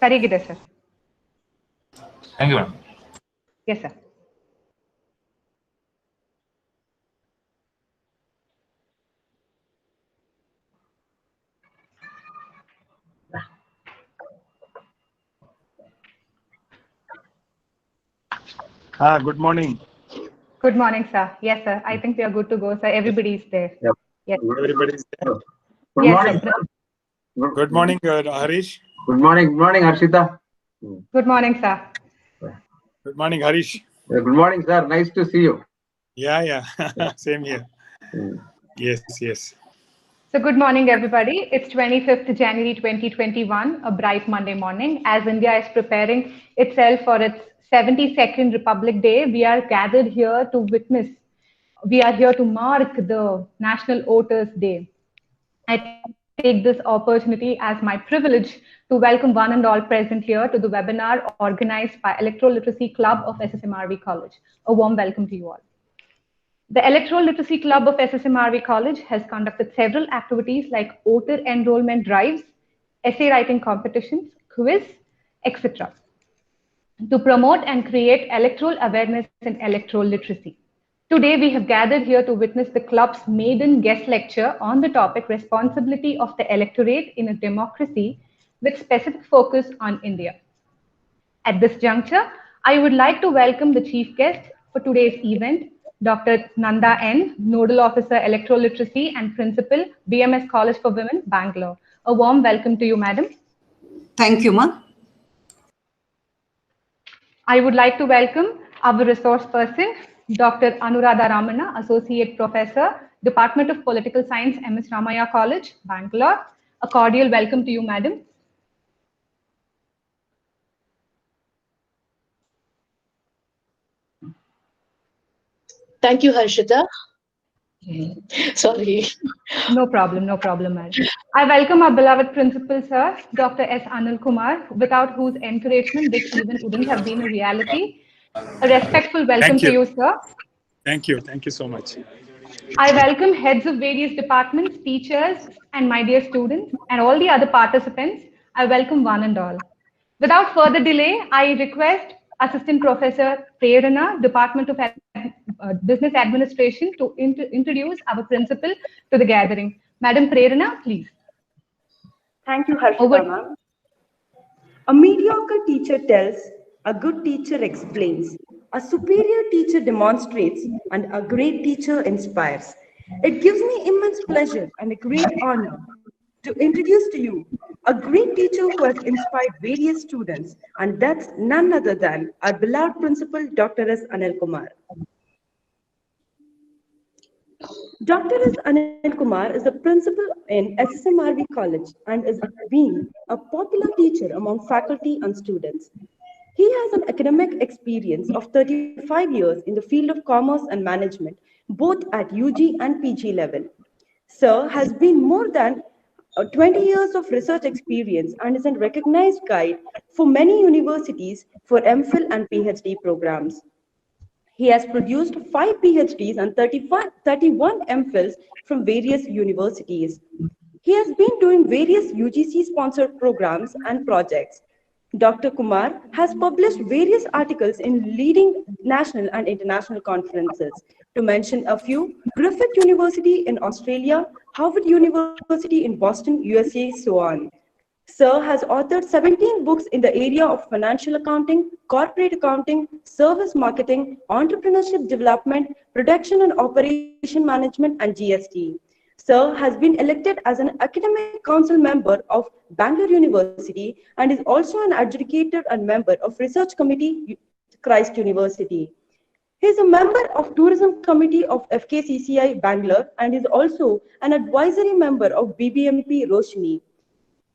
Very good, sir. Thank you, ma'am. Yes, sir. Good morning. Good morning, sir. Yes, sir. I think we are good to go, sir. Everybody is there. Yep. Yes. Everybody's there. Good Yes, morning. sir. Good morning, Harish. Good morning, Harshita. Good morning, sir. Good morning, Harish. Good morning, sir. Nice to see you. Yeah. Same here. Yes. So good morning, everybody. It's 25th January 2021, a bright Monday morning. As India is preparing itself for its 72nd Republic Day, we are gathered here to witness. We are here to mark the National Voters' Day. I take this opportunity as my privilege to welcome one and all present here to the webinar organized by Electoral Literacy Club of SSMRV College. A warm welcome to you all. The Electoral Literacy Club of SSMRV College has conducted several activities like voter enrollment drives, essay writing competitions, quiz, etc. to promote and create electoral awareness and electoral literacy. Today, we have gathered here to witness the club's maiden guest lecture on the topic Responsibility of the Electorate in a Democracy with specific focus on India. At this juncture, I would like to welcome the chief guest for today's event, Dr. Nanda N., Nodal Officer Electoral Literacy and Principal, BMS College for Women, Bangalore. A warm welcome to you, madam. Thank you, ma. I would like to welcome our resource person, Dr. Anuradha Ramana, Associate Professor, Department of Political Science, MS Ramaya College, Bangalore. A cordial welcome to you, madam. Thank you, Harshita. Sorry. No problem, madam. I welcome our beloved principal, sir, Dr. S. Anil Kumar, without whose encouragement this event wouldn't have been a reality. A respectful welcome to you, sir. Thank you so much. I welcome heads of various departments, teachers, and my dear students, and all the other participants. I welcome one and all. Without further delay, I request Assistant Professor Prerana, Department of Business Administration, to introduce our principal to the gathering. Madam Prerana, please. Thank you, Harshita, ma'am. A mediocre teacher tells, a good teacher explains, a superior teacher demonstrates, and a great teacher inspires. It gives me immense pleasure and a great honor to introduce to you a great teacher who has inspired various students, and that's none other than our beloved principal, Dr. S. Anil Kumar. Dr. S. Anil Kumar is the principal in SSMRV College and is being a popular teacher among faculty and students. He has an academic experience of 35 years in the field of commerce and management, both at UG and PG level. Sir has been more than 20 years of research experience and is a recognized guide for many universities for MPhil and PhD programs. He has produced 5 PhDs and 31 MPhils from various universities. He has been doing various UGC-sponsored programs and projects. Dr. Kumar has published various articles in leading national and international conferences. To mention a few, Griffith University in Australia, Harvard University in Boston, USA, so on. Sir has authored 17 books in the area of financial accounting, corporate accounting, service marketing, entrepreneurship development, production and operation management, and GST. Sir has been elected as an academic council member of Bangalore University and is also an adjudicator and member of Research Committee, Christ University. He is a member of Tourism Committee of FKCCI Bangalore and is also an advisory member of BBMP Roshni.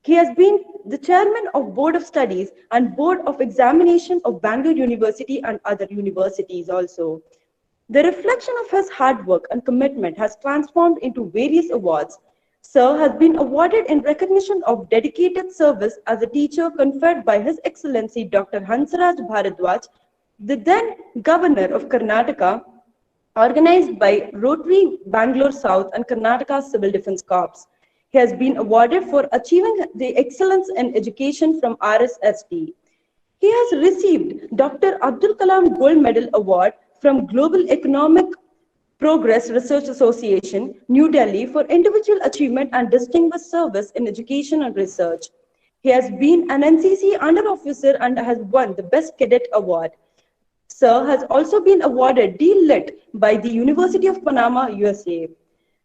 He has been the chairman of Board of Studies and Board of Examination of Bangalore University and other universities also. The reflection of his hard work and commitment has transformed into various awards. Sir has been awarded in recognition of dedicated service as a teacher conferred by His Excellency Dr. Hansraj Bharadwaj, the then Governor of Karnataka, organized by Rotary Bangalore South and Karnataka Civil Defence Corps. He has been awarded for achieving the excellence in education from RSST. He has received Dr. Abdul Kalam Gold Medal Award from Global Economic Progress Research Association, New Delhi, for individual achievement and distinguished service in education and research. He has been an NCC under officer and has won the Best Cadet Award. Sir has also been awarded D.Lit by the University of Panama, USA.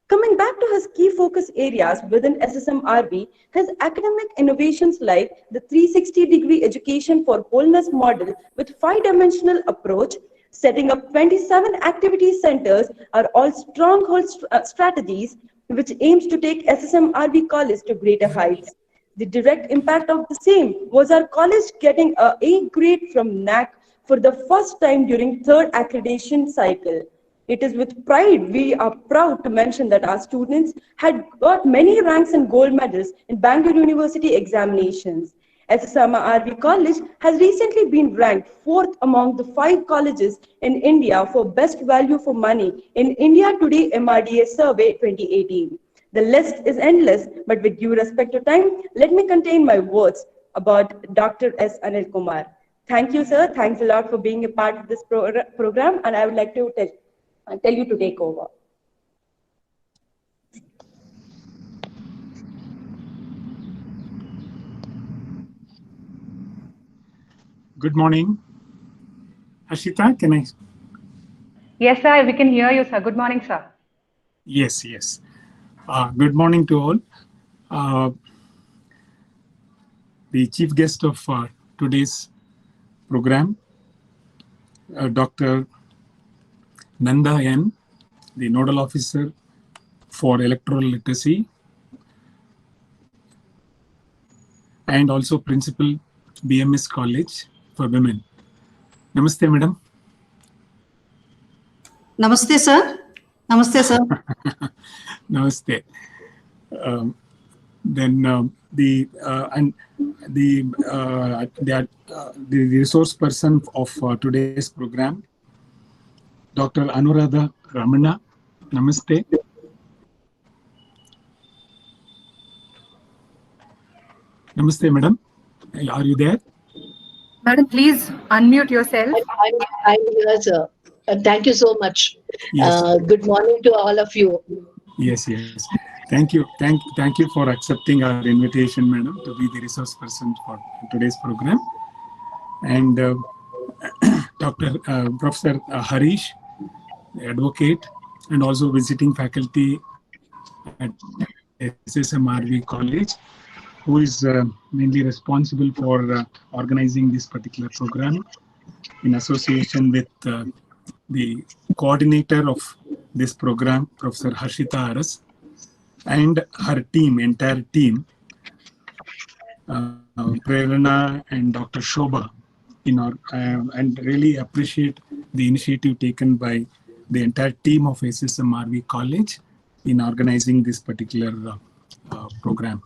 Coming back to his key focus areas within SSMRV, his academic innovations like the 360-degree education for wholeness model with 5-dimensional approach, setting up 27 activity centers are all stronghold strategies which aims to take SSMRV College to greater heights. The direct impact of the same was our college getting an A grade from NAC for the first time during 3rd accreditation cycle. It is with pride we are proud to mention that our students had got many ranks and gold medals in Bangalore University examinations. SSMRV College has recently been ranked 4th among the 5 colleges in India for best value for money in India Today MRDA Survey 2018. The list is endless, but with due respect to time, let me contain my words about Dr. S. Anil Kumar. Thank you, sir. Thanks a lot for being a part of this program, and I would like to tell you to take over. Good morning. Harshita, can I? Yes, sir. We can hear you, sir. Good morning, sir. Yes. Good morning to all. The chief guest of today's program, Dr. Nanda N, the Nodal Officer for Electoral Literacy, and also Principal, BMS College for Women. Namaste, Madam. Namaste, sir. Namaste, sir. Namaste. The resource person of today's program, Dr. Anuradha Ramana. Namaste. Namaste, Madam. Are you there? Madam, please unmute yourself. I'm here, sir. Thank you so much. Yes. Good morning to all of you. Yes. Thank you. Thank you for accepting our invitation, Madam, to be the resource person for today's program. And Dr. Professor Harish, advocate, and also visiting faculty at SSMRV College, who is mainly responsible for organizing this particular program in association with the coordinator of this program, Professor Harshita Aras, and her team, entire team, Prerana and Dr. Shobha, and really appreciate the initiative taken by the entire team of SSMRV College in organizing this particular program.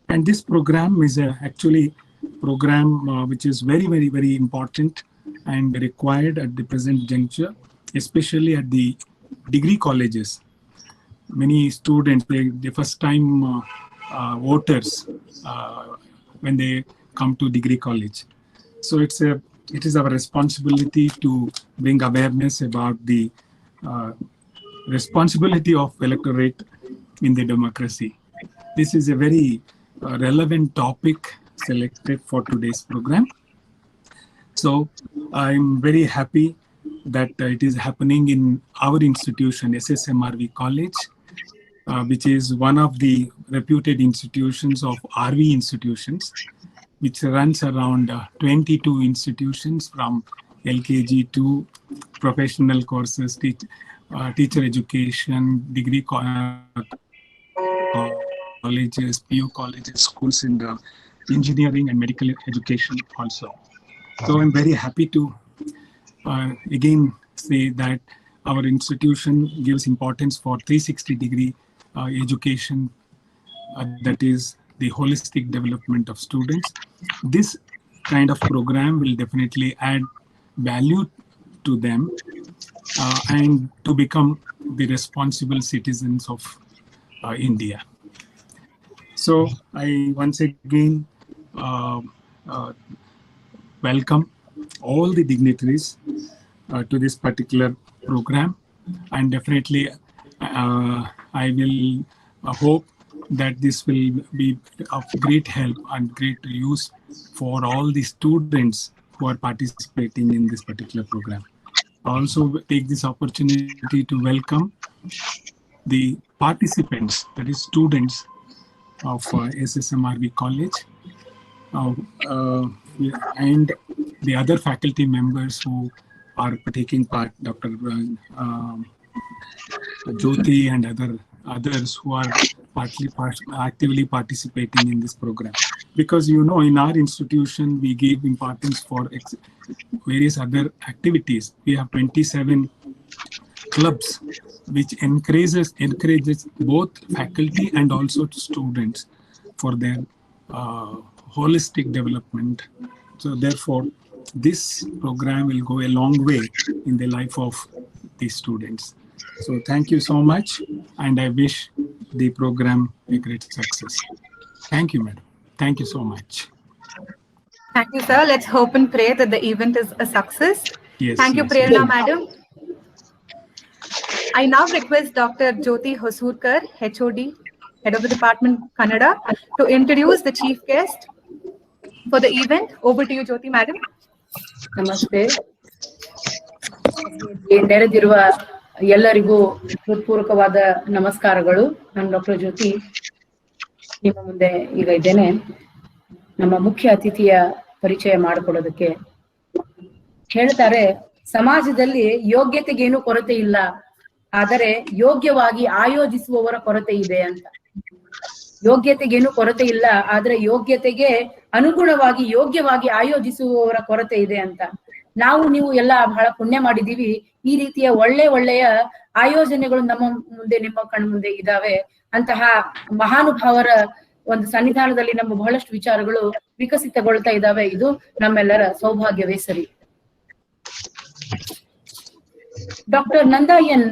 And this program is actually program which is very, very, very important and required at the present juncture, especially at the degree colleges. Many students, the first time voters when they come to degree college. So it is our responsibility to bring awareness about the responsibility of electorate in the democracy. This is a very relevant topic selected for today's program. So I'm very happy that it is happening in our institution, SSMRV College, which is one of the reputed institutions of RV institutions, which runs around 22 institutions from LKG to professional courses, teacher education, degree colleges, PU colleges, schools in the engineering and medical education also. So I'm very happy to again say that our institution gives importance for 360-degree education, that is the holistic development of students. This kind of program will definitely add value to them and to become the responsible citizens of India. So I once again welcome all the dignitaries to this particular program, and definitely I will hope that this will be of great help and great use for all the students who are participating in this particular program. I also take this opportunity to welcome the participants, that is students of SSMRV College, and the other faculty members who are taking part, Dr. Jyoti and others who are actively participating in this program. Because in our institution, we give importance for various other activities. We have 27 clubs, which encourages both faculty and also students for their holistic development. So therefore, this program will go a long way in the life of the students. So thank you so much, and I wish the program a great success. Thank you, madam. Thank you so much. Thank you, sir. Let's hope and pray that the event is a success. Yes. Thank you, Prerna, madam. I now request Dr. Jyoti Hosurkar, HOD, Head of the Department, Kannada, to introduce the chief guest for the event. Over to you, Jyoti, madam. ನಮಸ್ತೆ. ನೆರೆದಿರುವ ಎಲ್ಲರಿಗೂ ಹೃತ್ಪೂರ್ವಕವಾದ ನಮಸ್ಕಾರಗಳು. ನಾನು doctor ಜ್ಯೋತಿ ನಿಮ್ಮ ಮುಂದೆ ಈಗ ಇದ್ದೇನೆ. ನಮ್ಮ ಮುಖ್ಯ ಅತಿಥಿಯ ಪರಿಚಯ ಮಾಡಿಕೊಡೋದಕ್ಕೆ ಹೇಳ್ತಾರೆ, ಸಮಾಜದಲ್ಲಿ ಯೋಗ್ಯತೆಗೇನು ಕೊರತೆ ಇಲ್ಲ, ಆದರೆ ಯೋಗ್ಯವಾಗಿ ಆಯೋಜಿಸುವವರ ಕೊರತೆ ಇದೆ ಅಂತ. ಯೋಗ್ಯತೆಗೇನು ಕೊರತೆ ಇಲ್ಲ, ಆದ್ರೆ ಯೋಗ್ಯತೆಗೆ ಅನುಗುಣವಾಗಿ ಯೋಗ್ಯವಾಗಿ ಆಯೋಜಿಸುವವರ ಕೊರತೆ ಇದೆ ಅಂತ. ನಾವು ನೀವು ಎಲ್ಲ ಬಹಳ ಪುಣ್ಯ ಮಾಡಿದೀವಿ. ಈ ರೀತಿಯ ಒಳ್ಳೆಯ ಆಯೋಜನೆಗಳು ನಮ್ಮ ಮುಂದೆ, ನಿಮ್ಮ ಕಣ್ಮುಂದೆ ಇದಾವೆ. ಅಂತಹ ಮಹಾನುಭಾವರ ಒಂದು ಸನ್ನಿಧಾನದಲ್ಲಿ ನಮ್ಮ ಬಹಳಷ್ಟು ವಿಚಾರಗಳು ವಿಕಸಿತಗೊಳ್ತಾ ಇದ್ದಾವೆ. ಇದು ನಮ್ಮೆಲ್ಲರ ಸೌಭಾಗ್ಯವೇ ಸರಿ. ಡಾಕ್ಟರ್ ನಂದಾ ಎನ್,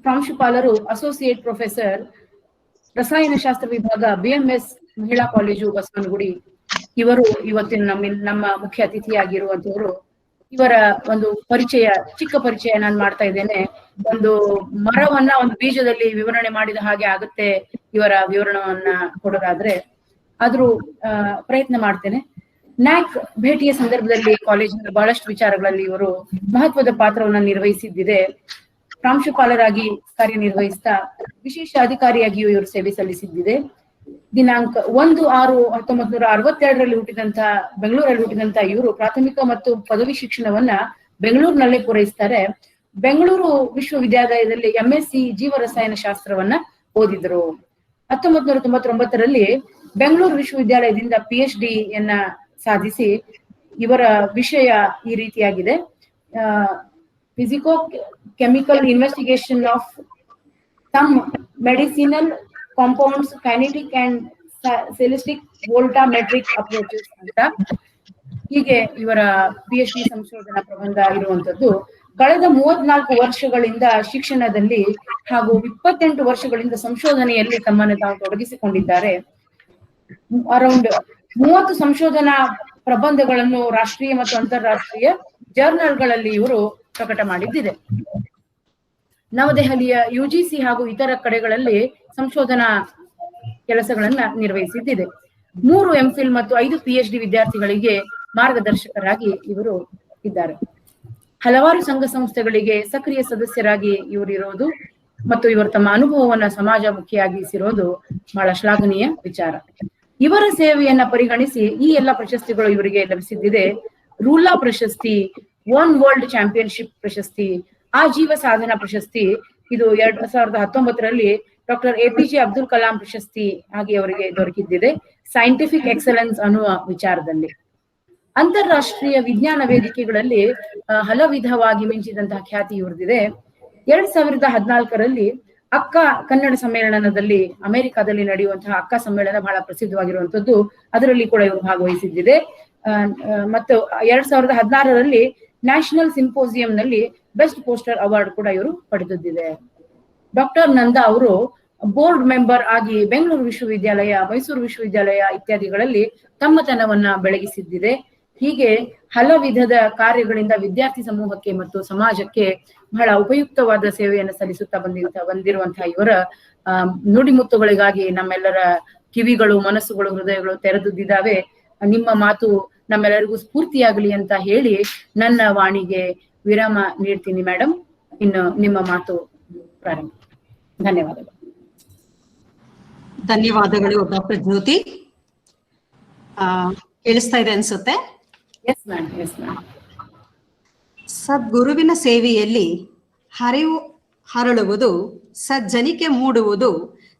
ಪ್ರಾಂಶುಪಾಲರು, ಅಸೋಸಿಯೇಟ್ ಪ್ರೊಫೆಸರ್, ರಸಾಯನಶಾಸ್ತ್ರ ವಿಭಾಗ, BMS ಮಹಿಳಾ ಕಾಲೇಜು, ಬಸವನಗುಡಿ. ಇವರು ಇವತ್ತಿನ ನಮ್ಮ ಮುಖ್ಯ ಅತಿಥಿಯಾಗಿರುವಂತವರು. ಇವರ ಒಂದು ಚಿಕ್ಕ ಪರಿಚಯ ನಾನು ಮಾಡ್ತಾ ಇದ್ದೇನೆ. ಒಂದು ಮರವನ್ನ ಒಂದು ಬೀಜದಲ್ಲಿ ವಿವರಣೆ ಮಾಡಿದ ಹಾಗೆ ಆಗುತ್ತೆ ಇವರ ವಿವರಣವನ್ನ ಕೊಡೋದಾದ್ರೆ, ಆದ್ರೂ ಪ್ರಯತ್ನ ಮಾಡ್ತೇನೆ. ನ್ಯಾಕ್ ಭೇಟಿಯ ಸಂದರ್ಭದಲ್ಲಿ ಕಾಲೇಜಿನ ಬಹಳಷ್ಟು ವಿಚಾರಗಳಲ್ಲಿ ಇವರು ಮಹತ್ವದ ಪಾತ್ರವನ್ನ ನಿರ್ವಹಿಸಿದ್ದಿದೆ. ಪ್ರಾಂಶುಪಾಲರಾಗಿ ಕಾರ್ಯನಿರ್ವಹಿಸ್ತಾ ವಿಶೇಷ ಅಧಿಕಾರಿಯಾಗಿಯೂ ಇವರು ಸೇವೆ ಸಲ್ಲಿಸಿದ್ದಿದೆ. ದಿನಾಂಕ 1/6/1962 ಬೆಂಗಳೂರಲ್ಲಿ ಹುಟ್ಟಿದಂತ ಇವರು ಪ್ರಾಥಮಿಕ ಮತ್ತು ಪದವಿ ಶಿಕ್ಷಣವನ್ನ ಬೆಂಗಳೂರಿನಲ್ಲೇ ಪೂರೈಸ್ತಾರೆ. ಬೆಂಗಳೂರು ವಿಶ್ವವಿದ್ಯಾಲಯದಲ್ಲಿ MSc ಜೀವ ರಸಾಯನ ಶಾಸ್ತ್ರವನ್ನ ಓದಿದ್ರು. 1999ರಲ್ಲಿ ಬೆಂಗಳೂರು ವಿಶ್ವವಿದ್ಯಾಲಯದಿಂದ PhD ಯನ್ನ ಸಾಧಿಸಿ, ಇವರ ವಿಷಯ ಈ ರೀತಿಯಾಗಿದೆ: physico chemical investigation of some medicinal compounds, kinetic and ಸೆಲೆಸ್ಟಿಕ್ ವೋಲ್ಟಾಮೆಟ್ರಿಕ್ ಅಪ್ರೋಚಸ್ ಅಂತ. ಹೀಗೆ ಇವರ PhD ಸಂಶೋಧನಾ ಪ್ರಬಂಧ ಇರುವಂತದ್ದು. ಕಳೆದ 34 ವರ್ಷಗಳಿಂದ ಶಿಕ್ಷಣದಲ್ಲಿ ಹಾಗೂ 28 ವರ್ಷಗಳಿಂದ ಸಂಶೋಧನೆಯಲ್ಲಿ ತಮ್ಮನ್ನು ತಾವು ತೊಡಗಿಸಿಕೊಂಡಿದ್ದಾರೆ. ಅರೌಂಡ್ 30 ಸಂಶೋಧನಾ ಪ್ರಬಂಧಗಳನ್ನು ರಾಷ್ಟ್ರೀಯ ಮತ್ತು ಅಂತಾರಾಷ್ಟ್ರೀಯ ಜರ್ನಲ್ಗಳಲ್ಲಿ ಇವರು ಪ್ರಕಟ ಮಾಡಿದ್ದಿದೆ. ನವದೆಹಲಿಯ UGC ಹಾಗೂ ಇತರ ಕಡೆಗಳಲ್ಲಿ ಸಂಶೋಧನಾ ಕೆಲಸಗಳನ್ನ ನಿರ್ವಹಿಸಿದ್ದಿದೆ. 3 MPhil ಮತ್ತು 5 PhD ವಿದ್ಯಾರ್ಥಿಗಳಿಗೆ ಮಾರ್ಗದರ್ಶಕರಾಗಿ ಇವರು ಇದ್ದಾರೆ. ಹಲವಾರು ಸಂಘ ಸಂಸ್ಥೆಗಳಿಗೆ ಸಕ್ರಿಯ ಸದಸ್ಯರಾಗಿ ಇವರು ಇರೋದು ಮತ್ತು ಇವರು ತಮ್ಮ ಅನುಭವವನ್ನ ಸಮಾಜಮುಖಿಯಾಗಿಸಿರೋದು ಬಹಳ ಶ್ಲಾಘನೀಯ ವಿಚಾರ. ಇವರ ಸೇವೆಯನ್ನ ಪರಿಗಣಿಸಿ ಈ ಎಲ್ಲ ಪ್ರಶಸ್ತಿಗಳು ಇವರಿಗೆ ಲಭಿಸಿದ್ದಿದೆ. ರೂಲಾ ಪ್ರಶಸ್ತಿ, ಒನ್ ವರ್ಲ್ಡ್ ಚಾಂಪಿಯನ್ಶಿಪ್ ಪ್ರಶಸ್ತಿ, ಆಜೀವ ಸಾಧನಾ ಪ್ರಶಸ್ತಿ, ಇದು 2019ರಲ್ಲಿ ಡಾಕ್ಟರ್ APJ ಅಬ್ದುಲ್ ಕಲಾಂ ಪ್ರಶಸ್ತಿ ಹಾಗೆ ಅವರಿಗೆ ದೊರಕಿದ್ದಿದೆ ಸೈಂಟಿಫಿಕ್ ಎಕ್ಸಲೆನ್ಸ್ ಅನ್ನುವ ವಿಚಾರದಲ್ಲಿ. ಅಂತಾರಾಷ್ಟ್ರೀಯ ವಿಜ್ಞಾನ ವೇದಿಕೆಗಳಲ್ಲಿ ಹಲವಿಧವಾಗಿ ಮಿಂಚಿದಂತಹ ಖ್ಯಾತಿ ಇವ್ರದಿದೆ. 2014ರಲ್ಲಿ ಅಕ್ಕ ಕನ್ನಡ ಸಮ್ಮೇಳನದಲ್ಲಿ, ಅಮೆರಿಕಾದಲ್ಲಿ ನಡೆಯುವಂತಹ ಅಕ್ಕ ಸಮ್ಮೇಳನ ಬಹಳ ಪ್ರಸಿದ್ಧವಾಗಿರುವಂತದ್ದು, ಅದರಲ್ಲಿ ಕೂಡ ಇವರು ಭಾಗವಹಿಸಿದ್ದಿದೆ. ಮತ್ತು 2016ರಲ್ಲಿ ನ್ಯಾಷನಲ್ ಸಿಂಪೋಸಿಯಂನಲ್ಲಿ ಬೆಸ್ಟ್ ಪೋಸ್ಟರ್ ಅವಾರ್ಡ್ ಕೂಡ ಇವರು ಪಡೆದಿದ್ದಿದೆ. ಡಾಕ್ಟರ್ ನಂದಾ ಅವರು ಬೋರ್ಡ್ ಮೆಂಬರ್ ಆಗಿ ಬೆಂಗಳೂರು ವಿಶ್ವವಿದ್ಯಾಲಯ, ಮೈಸೂರು ವಿಶ್ವವಿದ್ಯಾಲಯ ಇತ್ಯಾದಿಗಳಲ್ಲಿ ತಮ್ಮತನವನ್ನ ಬೆಳಗಿಸಿದ್ದಿದೆ. ಹೀಗೆ ಹಲವು ವಿಧದ ಕಾರ್ಯಗಳಿಂದ ವಿದ್ಯಾರ್ಥಿ ಸಮೂಹಕ್ಕೆ ಮತ್ತು ಸಮಾಜಕ್ಕೆ ಬಹಳ ಉಪಯುಕ್ತವಾದ ಸೇವೆಯನ್ನು ಸಲ್ಲಿಸುತ್ತಾ ಬಂದಿರುವಂತಹ ಇವರ ನುಡಿಮುತ್ತುಗಳಿಗಾಗಿ ನಮ್ಮೆಲ್ಲರ ಕಿವಿಗಳು, ಮನಸ್ಸುಗಳು, ಹೃದಯಗಳು ತೆರೆದಿದ್ದಾವೆ. ನಿಮ್ಮ ಮಾತು ನಮ್ಮೆಲ್ಲರಿಗೂ ಸ್ಫೂರ್ತಿಯಾಗಲಿ ಅಂತ ಹೇಳಿ ನನ್ನ ವಾಣಿಗೆ ವಿರಾಮ ನೀಡ್ತೀನಿ ಮೇಡಮ್. ಇನ್ನು ನಿಮ್ಮ ಮಾತು ಪ್ರಾರಂಭ. ಧನ್ಯವಾದಗಳು. ಧನ್ಯವಾದಗಳು ಡಾಕ್ಟರ್ ಜ್ಯೋತಿ. ಕೇಳಿಸ್ತಾ ಇದೆ ಅನ್ಸುತ್ತೆ? Yes ma'am, yes ma'am. ಸದ್ಗುರುವಿನ ಸೇವೆಯಲ್ಲಿ ಹರಳುವುದು, ಸಜ್ಜನಿಕೆ ಮೂಡುವುದು,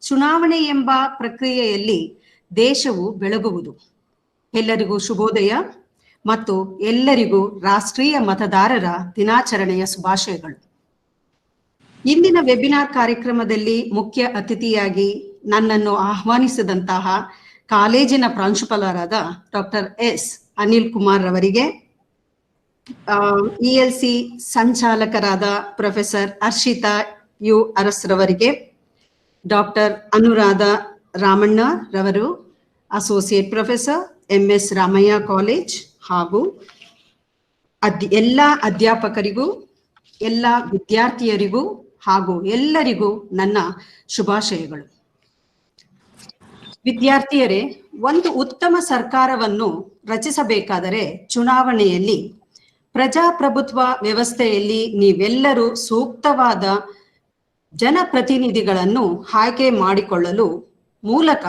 ಚುನಾವಣೆ ಎಂಬ ಪ್ರಕ್ರಿಯೆಯಲ್ಲಿ ದೇಶವು ಬೆಳಗುವುದು. ಎಲ್ಲರಿಗೂ ಶುಭೋದಯ ಮತ್ತು ಎಲ್ಲರಿಗೂ ರಾಷ್ಟ್ರೀಯ ಮತದಾರರ ದಿನಾಚರಣೆಯ ಶುಭಾಶಯಗಳು. ಇಂದಿನ ವೆಬಿನಾರ್ ಕಾರ್ಯಕ್ರಮದಲ್ಲಿ ಮುಖ್ಯ ಅತಿಥಿಯಾಗಿ ನನ್ನನ್ನು ಆಹ್ವಾನಿಸಿದಂತಹ ಕಾಲೇಜಿನ ಪ್ರಾಂಶುಪಾಲರಾದ ಡಾಕ್ಟರ್ ಎಸ್ ಅನಿಲ್ ಕುಮಾರ್ ರವರಿಗೆ, ELC ಸಂಚಾಲಕರಾದ ಪ್ರೊಫೆಸರ್ ಹರ್ಷಿತಾ ಯು ಅರಸ್ ರವರಿಗೆ, ಡಾಕ್ಟರ್ ಅನುರಾಧ ರಾಮಣ್ಣ ರವರು, associate professor MS Ramaiah college, ಹಾಗೂ ಎಲ್ಲ ಅಧ್ಯಾಪಕರಿಗೂ, ಎಲ್ಲ ವಿದ್ಯಾರ್ಥಿಯರಿಗೂ ಹಾಗೂ ಎಲ್ಲರಿಗೂ ನನ್ನ ಶುಭಾಶಯಗಳು. ವಿದ್ಯಾರ್ಥಿಯರೇ, ಒಂದು ಉತ್ತಮ ಸರ್ಕಾರವನ್ನು ರಚಿಸಬೇಕಾದರೆ ಚುನಾವಣೆಯಲ್ಲಿ, ಪ್ರಜಾಪ್ರಭುತ್ವ ವ್ಯವಸ್ಥೆಯಲ್ಲಿ ನೀವೆಲ್ಲರೂ ಸೂಕ್ತವಾದ ಜನಪ್ರತಿನಿಧಿಗಳನ್ನು ಆಯ್ಕೆ ಮಾಡಿಕೊಳ್ಳಲು ಮೂಲಕ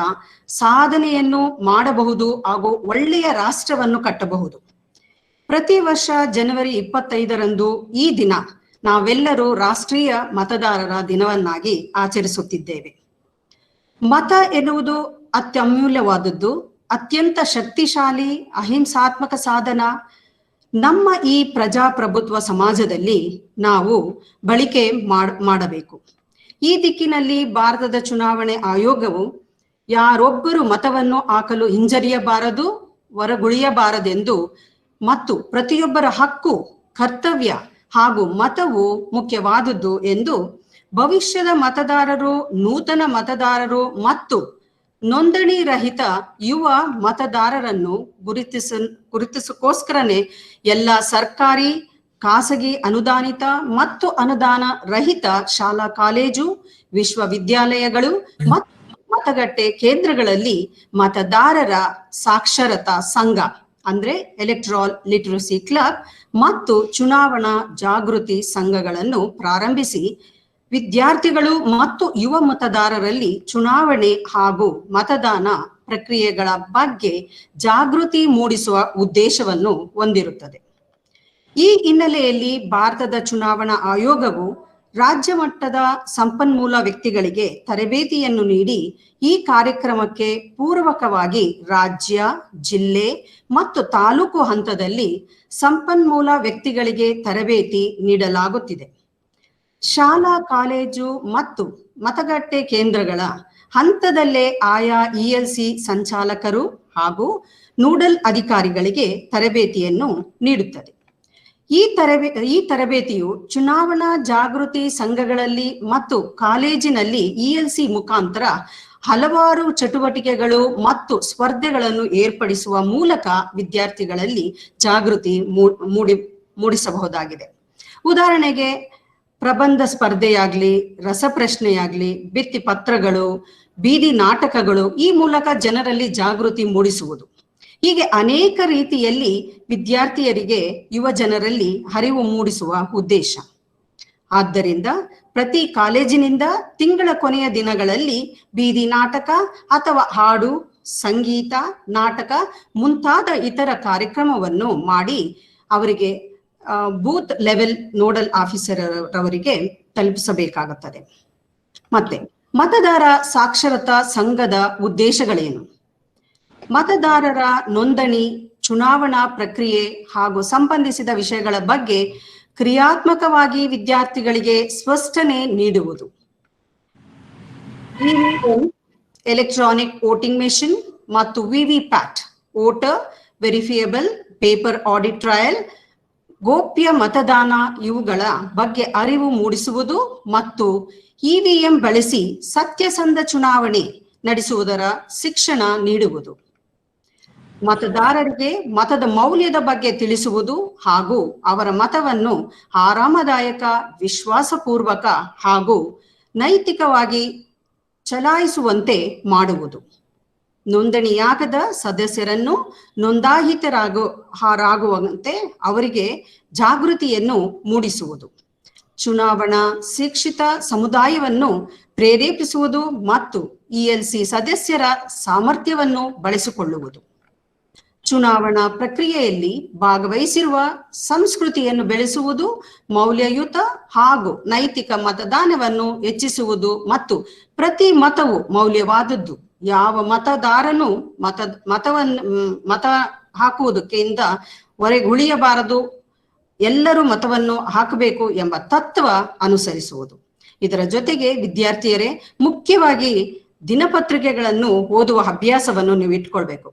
ಸಾಧನೆಯನ್ನು ಮಾಡಬಹುದು ಹಾಗೂ ಒಳ್ಳೆಯ ರಾಷ್ಟ್ರವನ್ನು ಕಟ್ಟಬಹುದು. ಪ್ರತಿ ವರ್ಷ ಜನವರಿ 25ರಂದು ಈ ದಿನ ನಾವೆಲ್ಲರೂ ರಾಷ್ಟ್ರೀಯ ಮತದಾರರ ದಿನವನ್ನಾಗಿ ಆಚರಿಸುತ್ತಿದ್ದೇವೆ. ಮತ ಎನ್ನುವುದು ಅತ್ಯಮೂಲ್ಯವಾದದ್ದು, ಅತ್ಯಂತ ಶಕ್ತಿಶಾಲಿ ಅಹಿಂಸಾತ್ಮಕ ಸಾಧನ. ನಮ್ಮ ಈ ಪ್ರಜಾಪ್ರಭುತ್ವ ಸಮಾಜದಲ್ಲಿ ನಾವು ಬಳಕೆ ಮಾಡಬೇಕು. ಈ ದಿಕ್ಕಿನಲ್ಲಿ ಭಾರತದ ಚುನಾವಣೆ ಆಯೋಗವು ಯಾರೊಬ್ಬರು ಮತವನ್ನು ಹಾಕಲು ಹಿಂಜರಿಯಬಾರದು, ಹೊರಗುಳಿಯಬಾರದೆಂದು ಮತ್ತು ಪ್ರತಿಯೊಬ್ಬರ ಹಕ್ಕು, ಕರ್ತವ್ಯ ಹಾಗೂ ಮತವು ಮುಖ್ಯವಾದದ್ದು ಎಂದು ಭವಿಷ್ಯದ ಮತದಾರರು, ನೂತನ ಮತದಾರರು ಮತ್ತು ನೋಂದಣಿ ರಹಿತ ಯುವ ಮತದಾರರನ್ನು ಗುರುತಿಸೋಸ್ಕರನೇ ಎಲ್ಲ ಸರ್ಕಾರಿ, ಖಾಸಗಿ, ಅನುದಾನಿತ ಮತ್ತು ಅನುದಾನ ರಹಿತ ಶಾಲಾ ಕಾಲೇಜು, ವಿಶ್ವವಿದ್ಯಾಲಯಗಳು ಮತ್ತು ಮತಗಟ್ಟೆ ಕೇಂದ್ರಗಳಲ್ಲಿ ಮತದಾರರ ಸಾಕ್ಷರತಾ ಸಂಘ ಅಂದ್ರೆ ಎಲೆಕ್ಟ್ರಾಲ್ ಲಿಟರಸಿ ಕ್ಲಬ್ ಮತ್ತು ಚುನಾವಣಾ ಜಾಗೃತಿ ಸಂಘಗಳನ್ನು ಪ್ರಾರಂಭಿಸಿ ವಿದ್ಯಾರ್ಥಿಗಳು ಮತ್ತು ಯುವ ಮತದಾರರಲ್ಲಿ ಚುನಾವಣೆ ಹಾಗೂ ಮತದಾನ ಪ್ರಕ್ರಿಯೆಗಳ ಬಗ್ಗೆ ಜಾಗೃತಿ ಮೂಡಿಸುವ ಉದ್ದೇಶವನ್ನು ಹೊಂದಿರುತ್ತದೆ. ಈ ಹಿನ್ನೆಲೆಯಲ್ಲಿ ಭಾರತದ ಚುನಾವಣಾ ಆಯೋಗವು ರಾಜ್ಯ ಮಟ್ಟದ ಸಂಪನ್ಮೂಲ ವ್ಯಕ್ತಿಗಳಿಗೆ ತರಬೇತಿಯನ್ನು ನೀಡಿ ಈ ಕಾರ್ಯಕ್ರಮಕ್ಕೆ ಪೂರ್ವಕವಾಗಿ ರಾಜ್ಯ, ಜಿಲ್ಲೆ ಮತ್ತು ತಾಲೂಕು ಹಂತದಲ್ಲಿ ಸಂಪನ್ಮೂಲ ವ್ಯಕ್ತಿಗಳಿಗೆ ತರಬೇತಿ ನೀಡಲಾಗುತ್ತಿದೆ. ಶಾಲಾ, ಕಾಲೇಜು ಮತ್ತು ಮತಗಟ್ಟೆ ಕೇಂದ್ರಗಳ ಹಂತದಲ್ಲೇ ಆಯಾ ELC ಸಂಚಾಲಕರು ಹಾಗೂ ನೋಡಲ್ ಅಧಿಕಾರಿಗಳಿಗೆ ತರಬೇತಿಯನ್ನು ನೀಡುತ್ತದೆ. ಈ ತರಬೇತಿಯು ಚುನಾವಣಾ ಜಾಗೃತಿ ಸಂಘಗಳಲ್ಲಿ ಮತ್ತು ಕಾಲೇಜಿನಲ್ಲಿ ELC ಮುಖಾಂತರ ಹಲವಾರು ಚಟುವಟಿಕೆಗಳು ಮತ್ತು ಸ್ಪರ್ಧೆಗಳನ್ನು ಏರ್ಪಡಿಸುವ ಮೂಲಕ ವಿದ್ಯಾರ್ಥಿಗಳಲ್ಲಿ ಜಾಗೃತಿ ಮೂಡಿಸಬಹುದಾಗಿದೆ. ಉದಾಹರಣೆಗೆ ಪ್ರಬಂಧ ಸ್ಪರ್ಧೆಯಾಗ್ಲಿ, ರಸಪ್ರಶ್ನೆಯಾಗ್ಲಿ, ಭಿತ್ತಿ ಪತ್ರಗಳು, ಬೀದಿ ನಾಟಕಗಳು, ಈ ಮೂಲಕ ಜನರಲ್ಲಿ ಜಾಗೃತಿ ಮೂಡಿಸುವುದು. ಹೀಗೆ ಅನೇಕ ರೀತಿಯಲ್ಲಿ ವಿದ್ಯಾರ್ಥಿಯರಿಗೆ, ಯುವ ಜನರಲ್ಲಿ ಅರಿವು ಮೂಡಿಸುವ ಉದ್ದೇಶ. ಆದ್ದರಿಂದ ಪ್ರತಿ ಕಾಲೇಜಿನಿಂದ ತಿಂಗಳ ಕೊನೆಯ ದಿನಗಳಲ್ಲಿ ಬೀದಿ ನಾಟಕ ಅಥವಾ ಹಾಡು, ಸಂಗೀತ, ನಾಟಕ ಮುಂತಾದ ಇತರ ಕಾರ್ಯಕ್ರಮವನ್ನು ಮಾಡಿ ಅವರಿಗೆ ಬೂತ್ ಲೆವೆಲ್ ನೋಡಲ್ ಆಫೀಸರ್ ಅವರಿಗೆ ತಲುಪಿಸಬೇಕಾಗುತ್ತದೆ. ಮತ್ತೆ ಮತದಾರ ಸಾಕ್ಷರತಾ ಸಂಘದ ಉದ್ದೇಶಗಳೇನು? ಮತದಾರರ ನೋಂದಣಿ, ಚುನಾವಣಾ ಪ್ರಕ್ರಿಯೆ ಹಾಗೂ ಸಂಬಂಧಿಸಿದ ವಿಷಯಗಳ ಬಗ್ಗೆ ಕ್ರಿಯಾತ್ಮಕವಾಗಿ ವಿದ್ಯಾರ್ಥಿಗಳಿಗೆ ಸ್ಪಷ್ಟನೆ ನೀಡುವುದು. ಎಲೆಕ್ಟ್ರಾನಿಕ್ ವೋಟಿಂಗ್ ಮೆಷಿನ್ ಮತ್ತು VVPAT, voter verifiable paper audit trail ಗೋಪ್ಯ ಮತದಾನ ಇವುಗಳ ಬಗ್ಗೆ ಅರಿವು ಮೂಡಿಸುವುದು ಮತ್ತು ಇವಿಎಂ ಬಳಸಿ ಸತ್ಯಸಂಧ ಚುನಾವಣೆ ನಡೆಸುವುದರ ಶಿಕ್ಷಣ ನೀಡುವುದು, ಮತದಾರರಿಗೆ ಮತದ ಮೌಲ್ಯದ ಬಗ್ಗೆ ತಿಳಿಸುವುದು ಹಾಗೂ ಅವರ ಮತವನ್ನು ಆರಾಮದಾಯಕ, ವಿಶ್ವಾಸಪೂರ್ವಕ ಹಾಗೂ ನೈತಿಕವಾಗಿ ಚಲಾಯಿಸುವಂತೆ ಮಾಡುವುದು, ನೋಂದಣಿಯಾಗದ ಸದಸ್ಯರನ್ನು ನೋಂದಾಯಿತರಾಗುವಂತೆ ಅವರಿಗೆ ಜಾಗೃತಿಯನ್ನು ಮೂಡಿಸುವುದು, ಚುನಾವಣಾ ಶಿಕ್ಷಿತ ಸಮುದಾಯವನ್ನು ಪ್ರೇರೇಪಿಸುವುದು ಮತ್ತು ಇಎಲ್ಸಿ ಸದಸ್ಯರ ಸಾಮರ್ಥ್ಯವನ್ನು ಬಳಸಿಕೊಳ್ಳುವುದು, ಚುನಾವಣಾ ಪ್ರಕ್ರಿಯೆಯಲ್ಲಿ ಭಾಗವಹಿಸಿರುವ ಸಂಸ್ಕೃತಿಯನ್ನು ಬೆಳೆಸುವುದು, ಮೌಲ್ಯಯುತ ಹಾಗೂ ನೈತಿಕ ಮತದಾನವನ್ನು ಹೆಚ್ಚಿಸುವುದು ಮತ್ತು ಪ್ರತಿ ಮತವು ಮೌಲ್ಯವಾದದ್ದು, ಯಾವ ಮತದಾರನು ಮತ ಹಾಕುವುದಕ್ಕಿಂತ ಹೊರಗುಳಿಯಬಾರದು, ಎಲ್ಲರೂ ಮತವನ್ನು ಹಾಕಬೇಕು ಎಂಬ ತತ್ವ ಅನುಸರಿಸುವುದು. ಇದರ ಜೊತೆಗೆ ವಿದ್ಯಾರ್ಥಿಯರೇ ಮುಖ್ಯವಾಗಿ ದಿನಪತ್ರಿಕೆಗಳನ್ನು ಓದುವ ಅಭ್ಯಾಸವನ್ನು ನೀವು ಇಟ್ಕೊಳ್ಬೇಕು.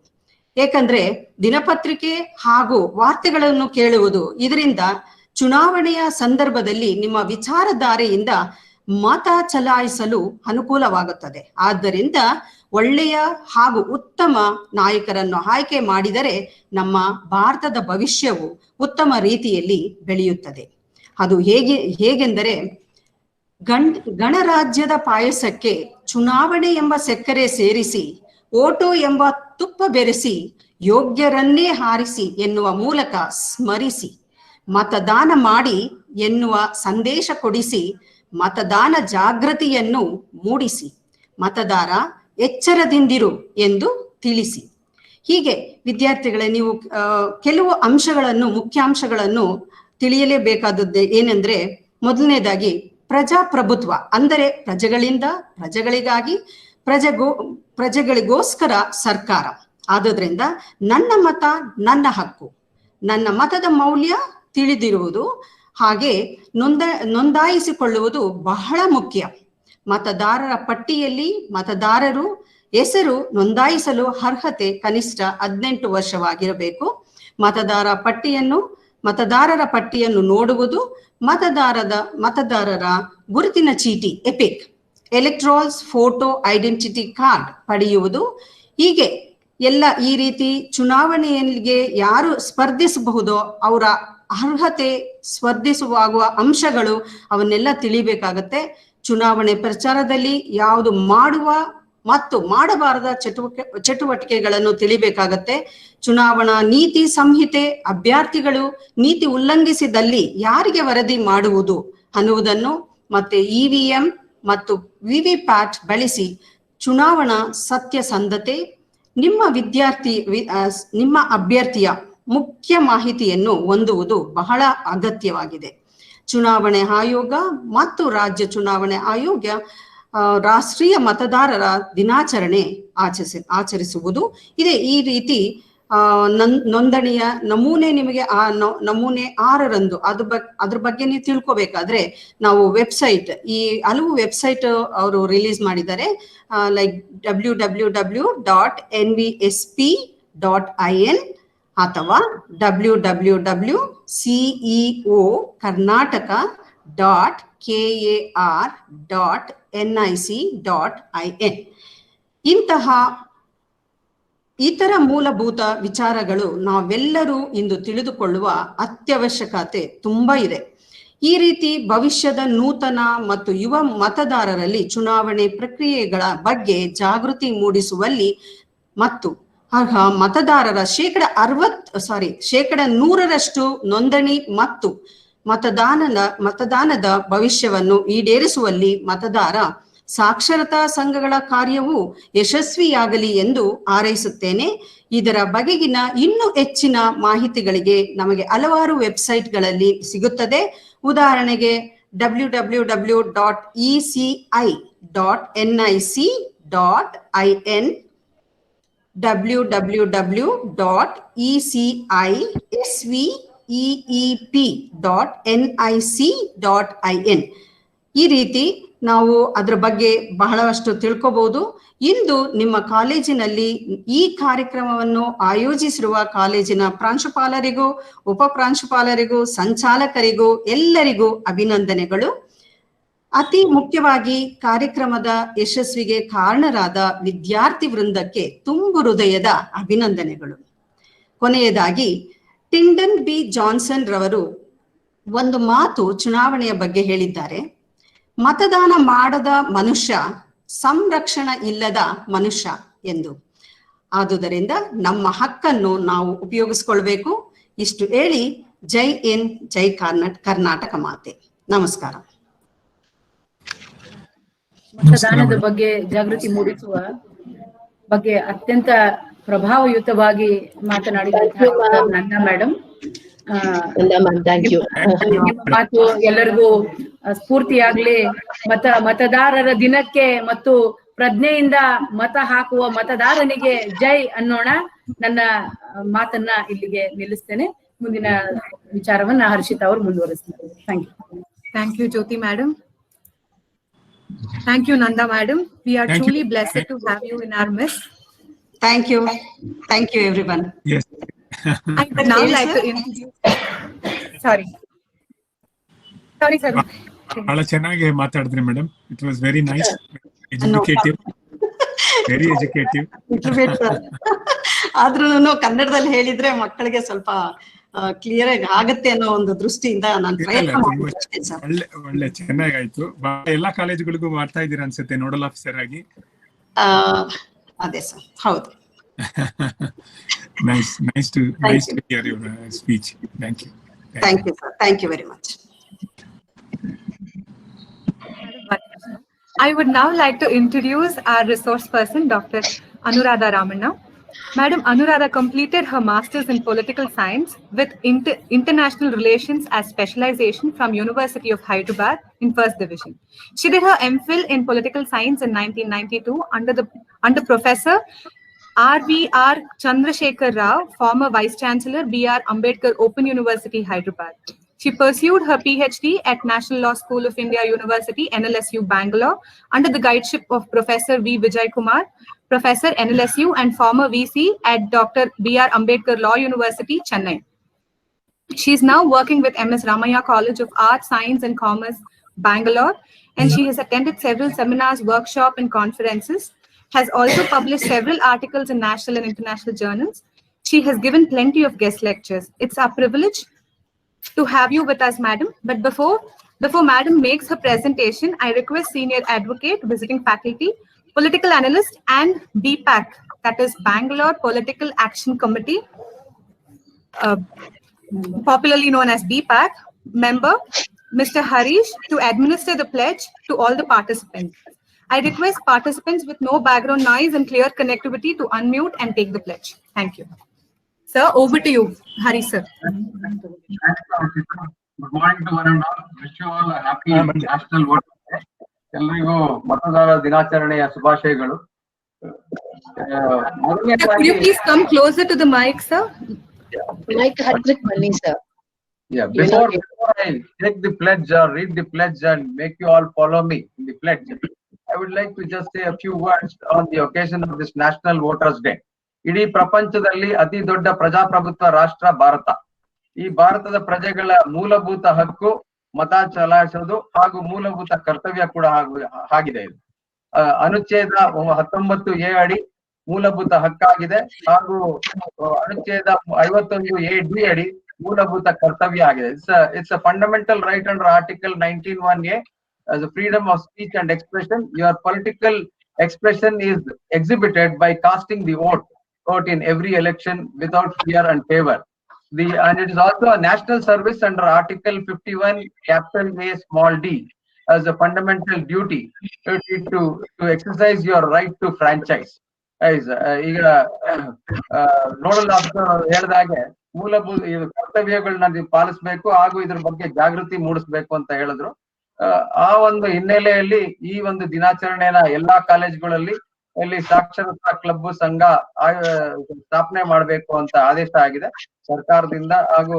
ಏಕೆಂದ್ರೆ ದಿನಪತ್ರಿಕೆ ಹಾಗೂ ವಾರ್ತೆಗಳನ್ನು ಕೇಳುವುದು ಇದರಿಂದ ಚುನಾವಣೆಯ ಸಂದರ್ಭದಲ್ಲಿ ನಿಮ್ಮ ವಿಚಾರಧಾರೆಯಿಂದ ಮತ ಚಲಾಯಿಸಲು ಅನುಕೂಲವಾಗುತ್ತದೆ. ಆದ್ದರಿಂದ ಒಳ್ಳೆಯ ಹಾಗೂ ಉತ್ತಮ ನಾಯಕರನ್ನು ಆಯ್ಕೆ ಮಾಡಿದರೆ ನಮ್ಮ ಭಾರತದ ಭವಿಷ್ಯವು ಉತ್ತಮ ರೀತಿಯಲ್ಲಿ ಬೆಳೆಯುತ್ತದೆ. ಅದು ಹೇಗೆಂದರೆ ಗಣರಾಜ್ಯದ ಪಾಯಸಕ್ಕೆ ಚುನಾವಣೆ ಎಂಬ ಸಕ್ಕರೆ ಸೇರಿಸಿ, ಓಟು ಎಂಬ ತುಪ್ಪ ಬೆರೆಸಿ, ಯೋಗ್ಯರನ್ನೇ ಹಾರಿಸಿ ಎನ್ನುವ ಮೂಲಕ ಸ್ಮರಿಸಿ, ಮತದಾನ ಮಾಡಿ ಎನ್ನುವ ಸಂದೇಶ ಕೊಡಿಸಿ, ಮತದಾನ ಜಾಗೃತಿಯನ್ನು ಮೂಡಿಸಿ, ಮತದಾರ ಎಚ್ಚರದಿಂದಿರು ಎಂದು ತಿಳಿಸಿ. ಹೀಗೆ ವಿದ್ಯಾರ್ಥಿಗಳೇ, ನೀವು ಕೆಲವು ಅಂಶಗಳನ್ನು, ಮುಖ್ಯಾಂಶಗಳನ್ನು ತಿಳಿಯಲೇಬೇಕಾದದ್ದು ಏನೆಂದ್ರೆ, ಮೊದಲನೇದಾಗಿ ಪ್ರಜಾಪ್ರಭುತ್ವ ಅಂದರೆ ಪ್ರಜೆಗಳಿಂದ, ಪ್ರಜೆಗಳಿಗಾಗಿ, ಪ್ರಜೆಗಳಿಗೋಸ್ಕರ ಸರ್ಕಾರ. ಆದುದರಿಂದ ನನ್ನ ಮತ ನನ್ನ ಹಕ್ಕು, ನನ್ನ ಮತದ ಮೌಲ್ಯ ತಿಳಿದಿರುವುದು ಹಾಗೆ ನೋಂದಾಯಿಸಿಕೊಳ್ಳುವುದು ಬಹಳ ಮುಖ್ಯ. ಮತದಾರರ ಪಟ್ಟಿಯಲ್ಲಿ ಮತದಾರರು ಹೆಸರು ನೋಂದಾಯಿಸಲು ಅರ್ಹತೆ ಕನಿಷ್ಠ 18 ವರ್ಷವಾಗಿರಬೇಕು. ಮತದಾರರ ಪಟ್ಟಿಯನ್ನು ನೋಡುವುದು, ಮತದಾರರ ಗುರುತಿನ ಚೀಟಿ ಎಪಿಕ್, ಎಲೆಕ್ಟ್ರಾಲ್ಸ್ ಫೋಟೋ ಐಡೆಂಟಿಟಿ ಕಾರ್ಡ್ ಪಡೆಯುವುದು. ಹೀಗೆ ಎಲ್ಲ ಈ ರೀತಿ ಚುನಾವಣೆಯಲ್ಲಿ ಯಾರು ಸ್ಪರ್ಧಿಸಬಹುದೋ ಅವರ ಅರ್ಹತೆ, ಸ್ಪರ್ಧಿಸುವಾಗುವ ಅಂಶಗಳು ಅವನ್ನೆಲ್ಲ ತಿಳಿಬೇಕಾಗತ್ತೆ. ಚುನಾವಣೆ ಪ್ರಚಾರದಲ್ಲಿ ಯಾವುದು ಮಾಡುವ ಮತ್ತು ಮಾಡಬಾರದ ಚಟುವಟಿಕೆಗಳನ್ನು ತಿಳಿಬೇಕಾಗತ್ತೆ. ಚುನಾವಣಾ ನೀತಿ ಸಂಹಿತೆ, ಅಭ್ಯರ್ಥಿಗಳು ನೀತಿ ಉಲ್ಲಂಘಿಸಿದಲ್ಲಿ ಯಾರಿಗೆ ವರದಿ ಮಾಡುವುದು ಅನ್ನುವುದನ್ನು, ಮತ್ತೆ ಇವಿಎಂ ಮತ್ತು ವಿವಿಪ್ಯಾಟ್ ಬಳಸಿ ಚುನಾವಣಾ ಸತ್ಯಸಂಧತೆ, ನಿಮ್ಮ ಅಭ್ಯರ್ಥಿಯ ಮುಖ್ಯ ಮಾಹಿತಿಯನ್ನು ಹೊಂದುವುದು ಬಹಳ ಅಗತ್ಯವಾಗಿದೆ. ಚುನಾವಣೆ ಆಯೋಗ ಮತ್ತು ರಾಜ್ಯ ಚುನಾವಣೆ ಆಯೋಗ ರಾಷ್ಟ್ರೀಯ ಮತದಾರರ ದಿನಾಚರಣೆ ಆಚರಿಸುವುದು ಇದೆ. ಈ ರೀತಿ ನೋಂದಣಿಯ ನಮೂನೆ ನಿಮಗೆ ನಮೂನೆ 6ರಂದು ಅದ್ರ ಬಗ್ಗೆ ನೀವು ತಿಳ್ಕೊಬೇಕಾದ್ರೆ ನಾವು ವೆಬ್ಸೈಟ್, ಈ ಹಲವು ವೆಬ್ಸೈಟ್ ಅವರು ರಿಲೀಸ್ ಮಾಡಿದ್ದಾರೆ. ಲೈಕ್ www.nvsp.in ಅಥವಾ www.ceokarnataka.kar.nic.in. ಇಂತಹ ಇತರ ಮೂಲಭೂತ ವಿಚಾರಗಳು ನಾವೆಲ್ಲರೂ ಇಂದು ತಿಳಿದುಕೊಳ್ಳುವ ಅತ್ಯವಶ್ಯಕತೆ ತುಂಬಾ ಇದೆ. ಈ ರೀತಿ ಭವಿಷ್ಯದ ನೂತನ ಮತ್ತು ಯುವ ಮತದಾರರಲ್ಲಿ ಚುನಾವಣೆ ಪ್ರಕ್ರಿಯೆಗಳ ಬಗ್ಗೆ ಜಾಗೃತಿ ಮೂಡಿಸುವಲ್ಲಿ ಮತ್ತು ಆಗ ಮತದಾರರ ಶೇಕಡ 100ರಷ್ಟು ನೋಂದಣಿ ಮತ್ತು ಮತದಾನದ ಭವಿಷ್ಯವನ್ನು ಈಡೇರಿಸುವಲ್ಲಿ ಮತದಾರ ಸಾಕ್ಷರತಾ ಸಂಘಗಳ ಕಾರ್ಯವು ಯಶಸ್ವಿಯಾಗಲಿ ಎಂದು ಹಾರೈಸುತ್ತೇನೆ. ಇದರ ಬಗೆಗಿನ ಇನ್ನೂ ಹೆಚ್ಚಿನ ಮಾಹಿತಿಗಳಿಗೆ ನಮಗೆ ಹಲವಾರು ವೆಬ್ಸೈಟ್ಗಳಲ್ಲಿ ಸಿಗುತ್ತದೆ. ಉದಾಹರಣೆಗೆ www.eci.nic.in, www.ecieep.nic.in. ಈ ರೀತಿ ನಾವು ಅದರ ಬಗ್ಗೆ ಬಹಳಷ್ಟು ತಿಳ್ಕೋಬಹುದು. ಇಂದು ನಿಮ್ಮ ಕಾಲೇಜಿನಲ್ಲಿ ಈ ಕಾರ್ಯಕ್ರಮವನ್ನು ಆಯೋಜಿಸಿರುವ ಕಾಲೇಜಿನ ಪ್ರಾಂಶುಪಾಲರಿಗೂ, ಉಪಪ್ರಾಂಶುಪಾಲರಿಗೂ, ಸಂಚಾಲಕರಿಗೂ ಎಲ್ಲರಿಗೂ ಅಭಿನಂದನೆಗಳು. ಅತಿ ಮುಖ್ಯವಾಗಿ ಕಾರ್ಯಕ್ರಮದ ಯಶಸ್ವಿಗೆ ಕಾರಣರಾದ ವಿದ್ಯಾರ್ಥಿ ವೃಂದಕ್ಕೆ ತುಂಬು ಹೃದಯದ ಅಭಿನಂದನೆಗಳು. ಕೊನೆಯದಾಗಿ ಟಿಂಡನ್ ಬಿ ಜಾನ್ಸನ್ ರವರು ಒಂದು ಮಾತು ಚುನಾವಣೆಯ ಬಗ್ಗೆ ಹೇಳಿದ್ದಾರೆ. ಮತದಾನ ಮಾಡದ ಮನುಷ್ಯ ಸಂರಕ್ಷಣೆ ಇಲ್ಲದ ಮನುಷ್ಯ ಎಂದು. ಆದುದರಿಂದ ನಮ್ಮ ಹಕ್ಕನ್ನು ನಾವು ಉಪಯೋಗಿಸ್ಕೊಳ್ಬೇಕು. ಇಷ್ಟು ಹೇಳಿ ಜೈ ಎನ್ ಜೈ ಕರ್ನಾಟಕ ಮಾತೆ. ನಮಸ್ಕಾರ. ಮತದಾನದ ಬಗ್ಗೆ ಜಾಗೃತಿ ಮೂಡಿಸುವ ಬಗ್ಗೆ ಅತ್ಯಂತ ಪ್ರಭಾವಯುತವಾಗಿ ಮಾತನಾಡಿದಂತಹ ನಂದಾ ಮೇಡಮ್, ಮಾತು ಎಲ್ಲರಿಗೂ ಸ್ಫೂರ್ತಿಯಾಗ್ಲಿ. ಮತದಾರರ ದಿನಕ್ಕೆ ಮತ್ತು ಪ್ರಜ್ಞೆಯಿಂದ ಮತ ಹಾಕುವ ಮತದಾರನಿಗೆ ಜೈ ಅನ್ನೋಣ. ನನ್ನ ಮಾತನ್ನ ಇಲ್ಲಿಗೆ ನಿಲ್ಲಿಸ್ತೇನೆ. ಮುಂದಿನ ವಿಚಾರವನ್ನ ಹರ್ಷಿತಾ ಅವರು ಮುಂದುವರಿಸ್ತಾರೆ. Thank you Jyoti madam. Thank you, Nanda madam. We are truly blessed to have you in our midst. Thank you. Thank you, everyone. Yes. I would now like to introduce. Sorry, sir. ಬಹಳ ಚೆನ್ನಾಗಿ ಮಾತಾಡಿದ್ರಿ madam. It was very nice, educative, very educative. ಆದ್ರೂ ಕನ್ನಡದಲ್ಲಿ ಹೇಳಿದ್ರೆ ಮಕ್ಕಳಿಗೆ ಸ್ವಲ್ಪ clear ಆಗಿ ಆಗತ್ತೆ ಅನ್ನೋ ಒಂದು ದೃಷ್ಟಿಯಿಂದ ನಾನು ಪ್ರಯತ್ನ ಮಾಡ್ತೀನಿ ಸರ್. ಒಳ್ಳೆ ಚೆನ್ನಾಗಾಯ್ತು. ಎಲ್ಲಾ ಕಾಲೇಜುಗಳಿಗೂ ಮಾಡ್ತಾ ಇದ್ದೀರಾ ಅನ್ಸುತ್ತೆ ನೋಡಲ್ ಆಫೀಸರ್ ಆಗಿ. ಅದೇ ಸರ್, ಹೌದು. nice to hear your speech. Thank you sir. Thank you very much. I would now like to introduce our resource person, Dr. Anuradha Ramanna. Madam Anuradha completed her Masters in Political Science with International Relations as specialization from University of Hyderabad in First Division. She did her MPhil in Political Science in 1992 under Professor R.V.R. Chandrasekhar Rao, former Vice Chancellor, B.R. Ambedkar Open University, Hyderabad. She pursued her PhD at National Law School of India University, NLSU, Bangalore, under the guideship of Professor V. Vijay Kumar, Professor NLSU and former VC at Dr. B.R. Ambedkar Law University, Chennai. She is now working with MS Ramaiah College of Arts, Science and Commerce, Bangalore, and she has attended several seminars, workshops and conferences, has also published several articles in national and international journals. She has given plenty of guest lectures. It's our privilege to have you with us, madam. But before madam makes her presentation, I request senior advocate, visiting faculty, political analyst and BPAC, that is Bangalore Political Action Committee, popularly known as BPAC, member, Mr. Harish, to administer the pledge to all the participants. I request participants with no background noise and clear connectivity to unmute and take the pledge. Thank you. Sir, over to you. Harish, sir. Good morning to one and all. Wish you all a happy National Voter Day. ಎಲ್ಲರಿಗೂ ಮತದಾರರ ದಿನಾಚರಣೆಯ ಶುಭಾಶಯಗಳು. Could you please come closer to the mic, sir? Mic ಹತ್ರಕ್ಕೆ ಬನ್ನಿ sir. Yeah, before I take the pledge or read the pledge and make you all follow me in the pledge, I would like to just say a few words on the occasion of this National Voters Day. ಇಡೀ ಪ್ರಪಂಚದಲ್ಲಿ ಅತಿ ದೊಡ್ಡ ಪ್ರಜಾಪ್ರಭುತ್ವ ರಾಷ್ಟ್ರ ಭಾರತ. ಈ ಭಾರತದ ಪ್ರಜೆಗಳ ಮೂಲಭೂತ ಹಕ್ಕು ಮತ ಚಲಾಯಿಸೋದು ಹಾಗೂ ಮೂಲಭೂತ ಕರ್ತವ್ಯ ಕೂಡ ಆಗಿದೆ. ಇದು ಅನುಚ್ಛೇದ 19A ಅಡಿ ಮೂಲಭೂತ ಹಕ್ಕಾಗಿದೆ ಹಾಗೂ ಅನುಚ್ಛೇದ 51A(D) ಅಡಿ ಮೂಲಭೂತ ಕರ್ತವ್ಯ ಆಗಿದೆ. It's a fundamental right under Article 19(1)A as a freedom of speech and expression. Your political expression is exhibited by casting the vote in every election without fear and favor. And it is also a national service under Article 51(A)(d) as a fundamental duty to exercise your right to franchise. ಈಗ nodal ಹೇಳಿದಾಗೆ ಮೂಲಭೂತ ಕರ್ತವ್ಯಗಳನ್ನ ನೀವು ಪಾಲಿಸಬೇಕು ಹಾಗೂ ಇದ್ರ ಬಗ್ಗೆ ಜಾಗೃತಿ ಮೂಡಿಸ್ಬೇಕು ಅಂತ ಹೇಳಿದ್ರು. ಆ ಒಂದು ಹಿನ್ನೆಲೆಯಲ್ಲಿ ಈ ಒಂದು ದಿನಾಚರಣೆನ ಎಲ್ಲಾ ಕಾಲೇಜುಗಳಲ್ಲಿ ಇಲ್ಲಿ ಸಾಕ್ಷರತಾ ಕ್ಲಬ್ ಸಂಘ ಸ್ಥಾಪನೆ ಮಾಡಬೇಕು ಅಂತ ಆದೇಶ ಆಗಿದೆ ಸರ್ಕಾರದಿಂದ ಹಾಗೂ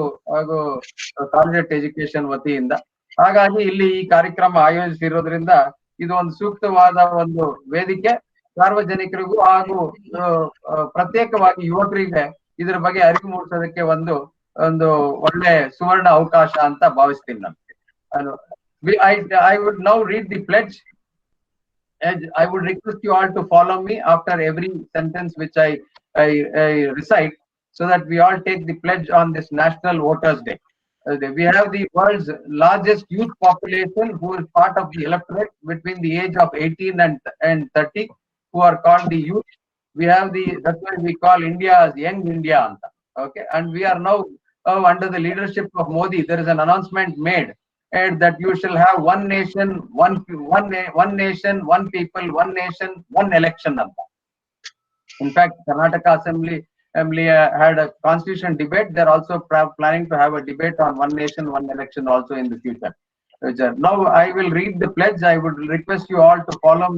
ಕಾಲೇಜ್ ಎಜುಕೇಶನ್ ವತಿಯಿಂದ. ಹಾಗಾಗಿ ಇಲ್ಲಿ ಈ ಕಾರ್ಯಕ್ರಮ ಆಯೋಜಿಸಿರೋದ್ರಿಂದ ಇದು ಒಂದು ಸೂಕ್ತವಾದ ಒಂದು ವೇದಿಕೆ ಸಾರ್ವಜನಿಕರಿಗೂ ಹಾಗೂ ಪ್ರತ್ಯೇಕವಾಗಿ ಯುವಕರಿಗೆ ಇದರ ಬಗ್ಗೆ ಅರಿವು ಮೂಡಿಸೋದಕ್ಕೆ ಒಂದು ಒಳ್ಳೆ ಸುವರ್ಣ ಅವಕಾಶ ಅಂತ ಭಾವಿಸ್ತೀನಿ ನಾನು. I would now read the pledge, and I would request you all to follow me after every sentence which I recite, so that we all take the pledge on this National Voters Day. We have the world's largest youth population who is part of the electorate between the age of 18 and 30, who are called the youth. We have that's why we call India as Young India. Okay, and we are now under the leadership of Modi. There is an announcement made and that you shall have one nation, one nation, one people, one nation, one election. In fact, Karnataka Assembly had a constitution debate. They're also planning to have a debate on one nation, one election also in the future. Now I will read the pledge. I would request you all to follow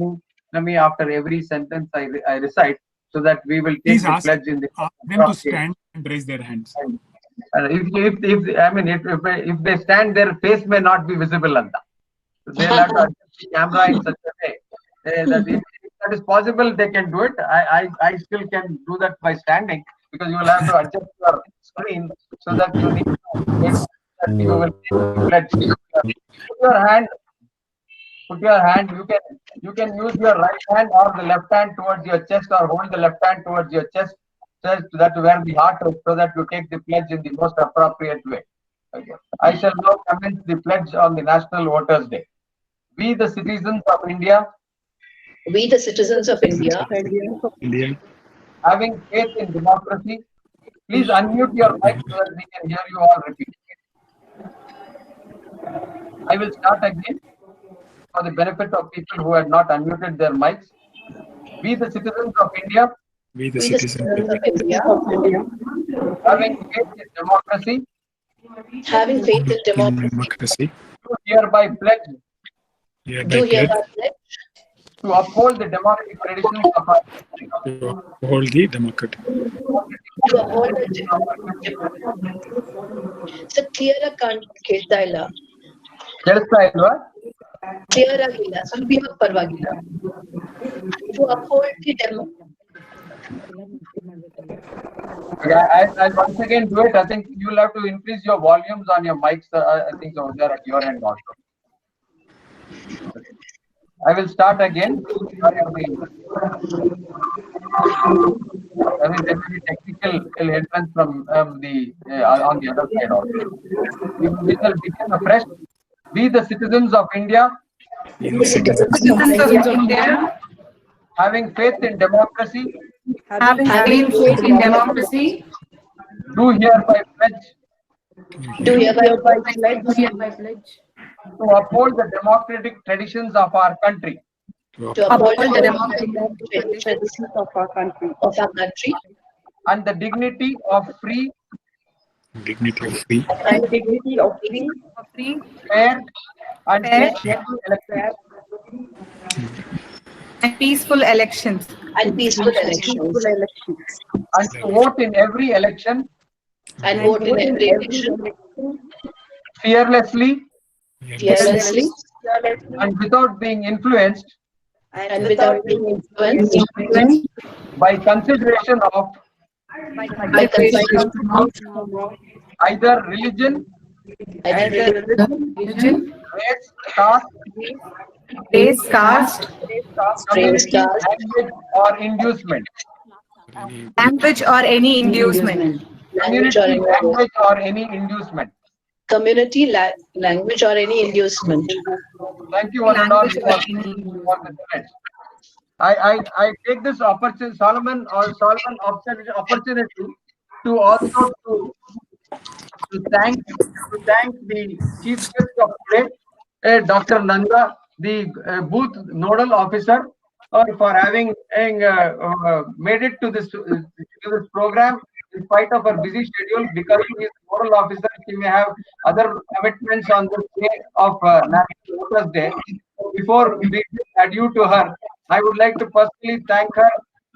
me after every sentence I recite, so that we will take the pledge in the. Ask them to stand and raise their hands. If they stand, their face may not be visible. So they'll have to adjust the camera in such a way that if that is possible, they can do it. I still can do that by standing, because you will have to adjust your screen so that you need to make that you will pledge. Put your hand. You can use your right hand or the left hand towards your chest, or hold the left hand towards your chest, that where the heart is, so that you take the pledge in the most appropriate way. Okay. I shall now commence the pledge on the National Voters Day. We, the citizens of India, having faith in democracy, please unmute your mic so that we can hear you all repeat. I will start again for the benefit of people who had not unmuted their mics. We, the citizens of India, having faith in democracy, do hereby pledge to uphold the democratic traditions of our country. So clear ಕೇಳ್ತಾ ಇಲ್ಲ. ಕೇಳಿಸ್ತಾ ಇಲ್ವಾ? Clear ಆಗಿಲ್ಲ, ಸ್ವಲ್ಪ ಇವಾಗ ಪರವಾಗಿಲ್ಲ. To uphold the I once again do it. I think you'll have to increase your volumes on your mics. I think over there at your end also. I will start again. I mean, there will be technical hindrance from on the other side also. We shall begin afresh. We, the citizens of India, having faith in democracy, do hereby pledge to uphold the democratic traditions of our country. And the dignity of free, fair, and peaceful elections. And to vote in every election. Fearlessly. And without being influenced. By consideration of either religion, race, caste, community, language, or inducement. Language or any inducement. Community, language, or any inducement. Thank you, one and all, for the pledge. I take this opportunity, opportunity to also to thank the chief guest of today, Dr. Nanda, the booth nodal officer, for having made it to this program in spite of her busy schedule. Because he is nodal officer, she may have other commitments on this day of National Voters Day. Before we adieu to her, I would like to personally thank her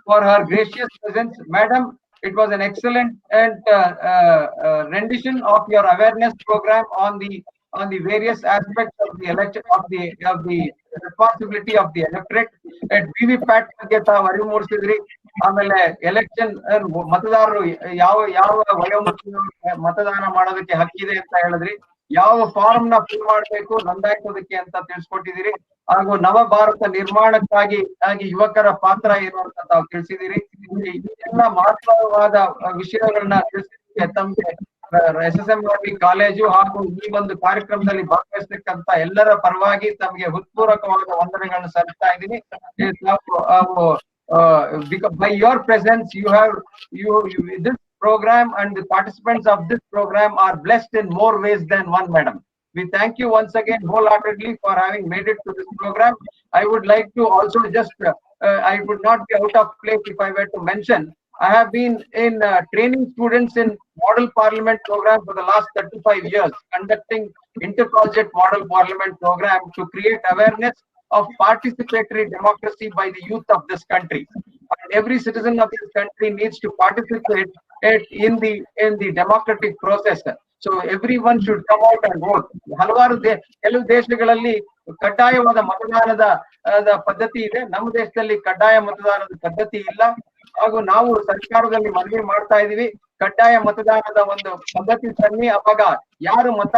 for her gracious presence. Madam, it was an excellent and rendition of your awareness program on the on the various aspects of the election of the responsibility of the electorate. At VVPAT ಬಗ್ಗೆ ತಾವು ಅರಿವು ಮೂಡಿಸಿದ್ರಿ. ಆಮೇಲೆ election ಮತದಾರರು ಯಾವ ಯಾವ ವಯೋಮಿತಿಯ ಮತದಾನ ಮಾಡೋದಕ್ಕೆ ಹಕ್ಕಿದೆ ಅಂತ ಹೇಳಿದ್ರಿ. ಯಾವ ಫಾರ್ಮ್ ನ ಫಿಲ್ ಮಾಡಬೇಕು ನೋಂದಾಯಿಸೋದಕ್ಕೆ ಅಂತ ತಿಳಿಸ್ಕೊಟ್ಟಿದ್ದೀರಿ. ಹಾಗೂ ನವ ಭಾರತ ನಿರ್ಮಾಣಕ್ಕಾಗಿ ಯುವಕರ ಪಾತ್ರ ಏನು ಅಂತ ತಾವು ತಿಳಿಸಿದ್ದೀರಿ. ಎಲ್ಲ ಮಹತ್ವವಾದ ವಿಷಯಗಳನ್ನ ತಿಳಿಸಿದ್ದಕ್ಕೆ ತಮಗೆ SSMRV ಕಾಲೇಜು ಹಾಗೂ ಈ ಒಂದು ಕಾರ್ಯಕ್ರಮದಲ್ಲಿ ಭಾಗವಹಿಸತಕ್ಕಂತ ಎಲ್ಲರ ಪರವಾಗಿ ತಮಗೆ ಹೃತ್ಪೂರ್ವಕವಾದ ವಂದನೆಗಳನ್ನು ಸಲ್ಲಿಸ್ತಾ ಇದ್ದೀನಿ. By your presence, this program and the participants of this program are blessed in more ways than one, madam. We thank you once again wholeheartedly for having made it to this program. I would like to also just, I would not be out of place if I were to mention, I have been in training students in model parliament program for the last 35 years, conducting intercollegiate model parliament program to create awareness of participatory democracy by the youth of this country. And every citizen of this country needs to participate in the democratic process. So everyone should come out and vote. ಹಲವಾರು ಕೆಲವು ದೇಶಗಳಲ್ಲಿ ಕಡ್ಡಾಯವಾದ ಮತದಾನದ ಪದ್ಧತಿ ಇದೆ. ನಮ್ಮ ದೇಶದಲ್ಲಿ ಕಡ್ಡಾಯ ಮತದಾನದ ಪದ್ಧತಿ ಇಲ್ಲ. ಹಾಗೂ ನಾವು ಸರ್ಕಾರದಲ್ಲಿ ಮನವಿ ಮಾಡ್ತಾ ಇದೀವಿ, ಕಡ್ಡಾಯ ಮತದಾನದ ಒಂದು ಪದ್ಧತಿ ತನ್ನಿ. ಅವಾಗ ಯಾರು ಮತ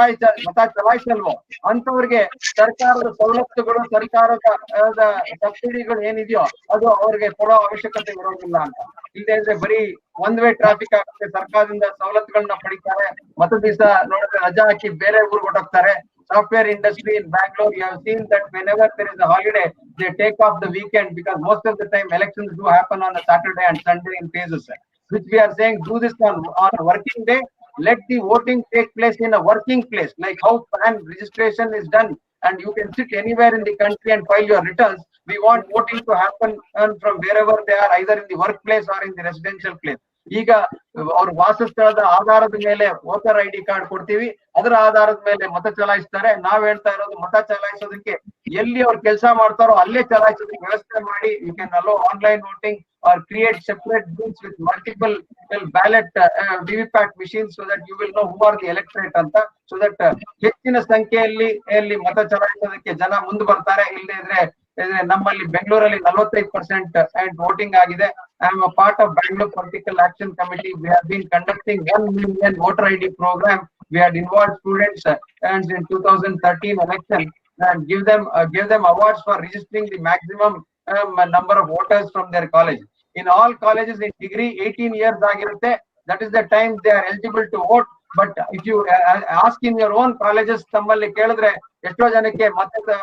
ಚಲಾಯಿಸಲ್ವೋ ಅಂತವ್ರಿಗೆ ಸರ್ಕಾರದ ಸವಲತ್ತುಗಳು, ಸರ್ಕಾರದ ಸಬ್ಸಿಡಿಗಳು ಏನಿದೆಯೋ ಅದು ಅವ್ರಿಗೆ ಕೊಡೋ ಅವಶ್ಯಕತೆ ಇರೋದಿಲ್ಲ ಅಂತ. ಇಲ್ಲದೆ ಇದ್ರೆ ಬರೀ ಒನ್ ವೇ ಟ್ರಾಫಿಕ್ ಆಗುತ್ತೆ. ಸರ್ಕಾರದಿಂದ ಸವಲತ್ತುಗಳನ್ನ ಪಡಿತಾರೆ, ಮತ ದಿವಸ ನೋಡಿದ್ರೆ ರಜಾ ಹಾಕಿ ಬೇರೆ ಊರಿಗೆ ಹೊರಟೋಗ್ತಾರೆ. Software industry in Bangalore, you have seen that whenever there is a holiday, they take off the weekend because most of the time elections do happen on a Saturday and Sunday in phases. Which we are saying, do this on a working day. Let the voting take place in a working place, like how PAN registration is done, and you can sit anywhere in the country and file your returns. We want voting to happen from wherever they are, either in the workplace or in the residential place. ಈಗ ಅವ್ರ ವಾಸಸ್ಥಳದ ಆಧಾರದ ಮೇಲೆ voter ID card ಕೊಡ್ತೀವಿ, ಅದರ ಆಧಾರದ ಮೇಲೆ ಮತ ಚಲಾಯಿಸ್ತಾರೆ. ನಾವ್ ಹೇಳ್ತಾ ಇರೋದು ಮತ ಚಲಾಯಿಸೋದಕ್ಕೆ ಎಲ್ಲಿ ಅವ್ರು ಕೆಲಸ ಮಾಡ್ತಾರೋ ಅಲ್ಲೇ ಚಲಾಯಿಸೋದಕ್ಕೆ ವ್ಯವಸ್ಥೆ ಮಾಡಿ. You can allow online voting or create separate booths with multiple ballot VVPAT machines so that you will know who are the electorate anta, so that ಹೆಚ್ಚಿನ ಸಂಖ್ಯೆಯಲ್ಲಿ ಮತ ಚಲಾಯಿಸೋದಕ್ಕೆ ಜನ ಮುಂದೆ ಬರ್ತಾರೆ. ಇಲ್ಲದೆ ಇದ್ರೆ ನಮ್ಮಲ್ಲಿ ಬೆಂಗಳೂರಲ್ಲಿ 45% and voting ಆಗಿದೆ. I am a part of Bangalore Political Action Committee. We have been conducting 1 million voter ID program. We had involved students and in 2013 election and give them awards for registering the maximum number of voters from their college. In all colleges in degree 18 years ಆಗಿರುತ್ತೆ. That is the time they are eligible to vote. But if you ask in your own colleges, ತಮ್ಮಲ್ಲಿ ಕೇಳಿದ್ರೆ ಎಷ್ಟೋ ಜನಕ್ಕೆ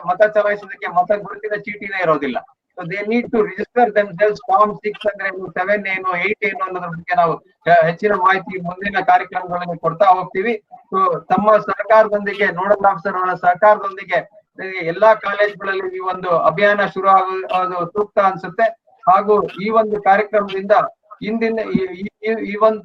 ಮತ ಚಲಾಯಿಸೋದಕ್ಕೆ ಮತ ಗುರುತಿನ ಚೀಟಿನೇ ಇರೋದಿಲ್ಲ. So they need to register themselves. Form 6 ಅಂದ್ರೆ 7 ಏನು 8 ಏನು ಅನ್ನೋದ್ರ ಬಗ್ಗೆ ನಾವು ಹೆಚ್ಚಿನ ಮಾಹಿತಿ ಮುಂದಿನ ಕಾರ್ಯಕ್ರಮಗಳಲ್ಲಿ ಕೊಡ್ತಾ ಹೋಗ್ತೀವಿ. ಸೊ ತಮ್ಮ ಸರ್ಕಾರದೊಂದಿಗೆ, ನೋಡಲ್ ಆಫೀಸರ್ ಅವರ ಸಹಕಾರದೊಂದಿಗೆ ಎಲ್ಲಾ ಕಾಲೇಜ್ಗಳಲ್ಲಿ ಈ ಒಂದು ಅಭಿಯಾನ ಶುರು ಆಗೋದು ಸೂಕ್ತ ಅನ್ಸುತ್ತೆ. ಹಾಗೂ ಈ ಒಂದು ಕಾರ್ಯಕ್ರಮದಿಂದ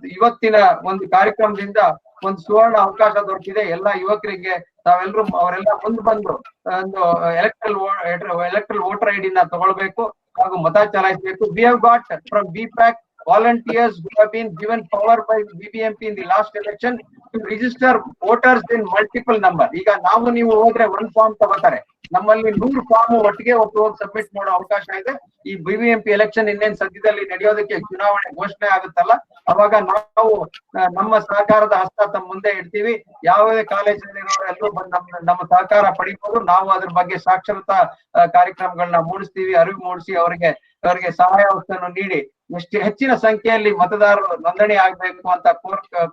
ಇವತ್ತಿನ ಒಂದು ಕಾರ್ಯಕ್ರಮದಿಂದ ಒಂದು ಸುವರ್ಣ ಅವಕಾಶ ದೊರಕಿದೆ ಎಲ್ಲ ಯುವಕರಿಗೆ. ತಾವೆಲ್ಲರೂ ಅವರೆಲ್ಲ ಮುಂದೆ ಬಂದು ಒಂದು ಎಲೆಕ್ಟ್ರಲ್ ವೋಟರ್ ID ನ ತಗೊಳ್ಬೇಕು ಹಾಗೂ ಮತ ಚಲಾಯಿಸಬೇಕು. We have got from VPAC volunteers who have been given power by BBMP in the last election to register voters in multiple number. ಈಗ ನಾವು ನೀವು ಹೋದ್ರೆ ಒಂದು ಫಾರ್ಮ್ ತಗೋತಾರೆ, ನಮ್ಮಲ್ಲಿ 100 ಫಾರ್ಮ್ ಒಟ್ಟಿಗೆ ಹೋಗಿ ಸಬ್ಮಿಟ್ ಮಾಡೋ ಅವಕಾಶ ಇದೆ. ಈ BBMP ಎಲೆಕ್ಷನ್ ಇನ್ನೇನ್ ಸದ್ಯದಲ್ಲಿ ನಡೆಯೋದಕ್ಕೆ ಚುನಾವಣೆ ಘೋಷಣೆ ಆಗುತ್ತಲ್ಲ, ಅವಾಗ ನಾವು ನಮ್ಮ ಸಹಕಾರದ ಹಸ್ತ ತಮ್ಮ ಮುಂದೆ ಇಡ್ತೀವಿ. ಯಾವುದೇ ಕಾಲೇಜಿನಲ್ಲಿರೋರು ಎಲ್ಲರೂ ಬಂದು ನಮ್ಮ ಸಹಕಾರ ಪಡಿಬಹುದು. ನಾವು ಅದ್ರ ಬಗ್ಗೆ ಸಾಕ್ಷರತಾ ಕಾರ್ಯಕ್ರಮಗಳನ್ನ ಮೂಡಿಸ್ತೀವಿ, ಅರಿವು ಮೂಡಿಸಿ ಅವರಿಗೆ ಸಹಾಯ ಹಸ್ತನ್ನು ನೀಡಿ ಹೆಚ್ಚಿನ ಸಂಖ್ಯೆಯಲ್ಲಿ ಮತದಾರರು ನೋಂದಣಿ ಆಗ್ಬೇಕು ಅಂತ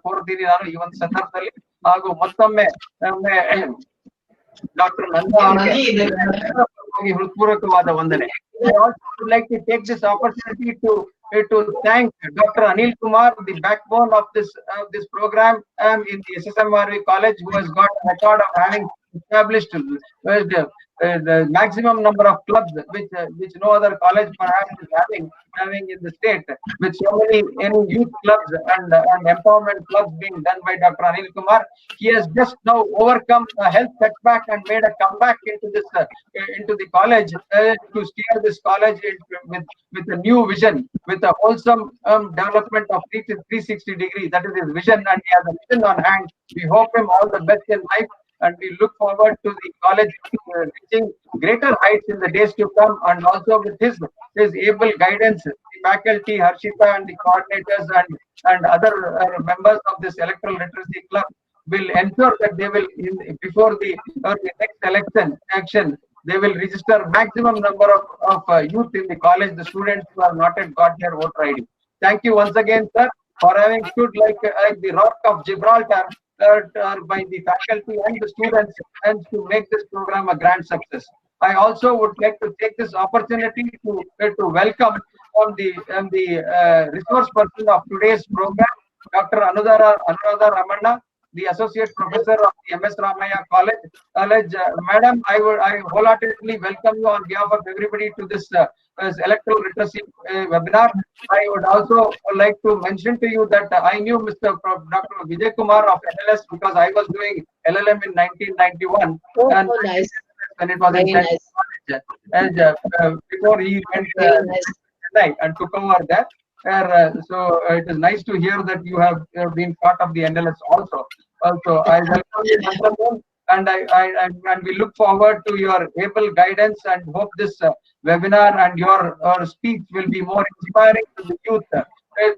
ಕೋರ್ತೀನಿ ನಾನು ಈ ಒಂದು ಸಂದರ್ಭದಲ್ಲಿ. ಹಾಗೂ ಮತ್ತೊಮ್ಮೆ ಡಾಕ್ಟರ್ ನಂದಾ ಅವರಿಗೆ ಹೃತ್ಪೂರ್ವಕವಾದ ವಂದನೆ. I also would like to take this opportunity to thank Dr. Anil Kumar, the backbone of this program in the SSMRV college, who has got a record of having established the maximum number of clubs which no other college perhaps is having in the state, with so many youth clubs and empowerment clubs being done by Dr. Anil Kumar. He has just now overcome a health setback and made a comeback into the college to steer this college with a new vision, with a wholesome development of 360 degree. That is his vision, and he has a vision on hand. We hope him all the best in life. and we look forward to the college reaching greater heights in the days to come, and also with his able guidance, the faculty, Harshita and the coordinators and other members of this electoral literacy club will ensure that they will, before the next action, they will register maximum number of youth in the college, the students who have not yet got their voter ID. Thank you once again, sir, for having stood like the rock of Gibraltar by the faculty and the students, and to make this program a grand success. I also would like to take this opportunity to welcome the resource person of today's program, Dr. Anuradha Ramanna, the Associate Professor of the MS Ramaiah College. Madam, I wholeheartedly welcome you on behalf of everybody to this electoral literacy webinar. I would also like to mention to you that I knew Mr. Dr. Vijay Kumar of NLS because I was doing LLM in 1991. Oh, and nice. When it was Very in nice. college. And before he went and took over that. So it is nice to hear that you have been part of the NLS also. I welcome you once again, and we look forward to your able guidance and hope this webinar and your speech will be more inspiring to the youth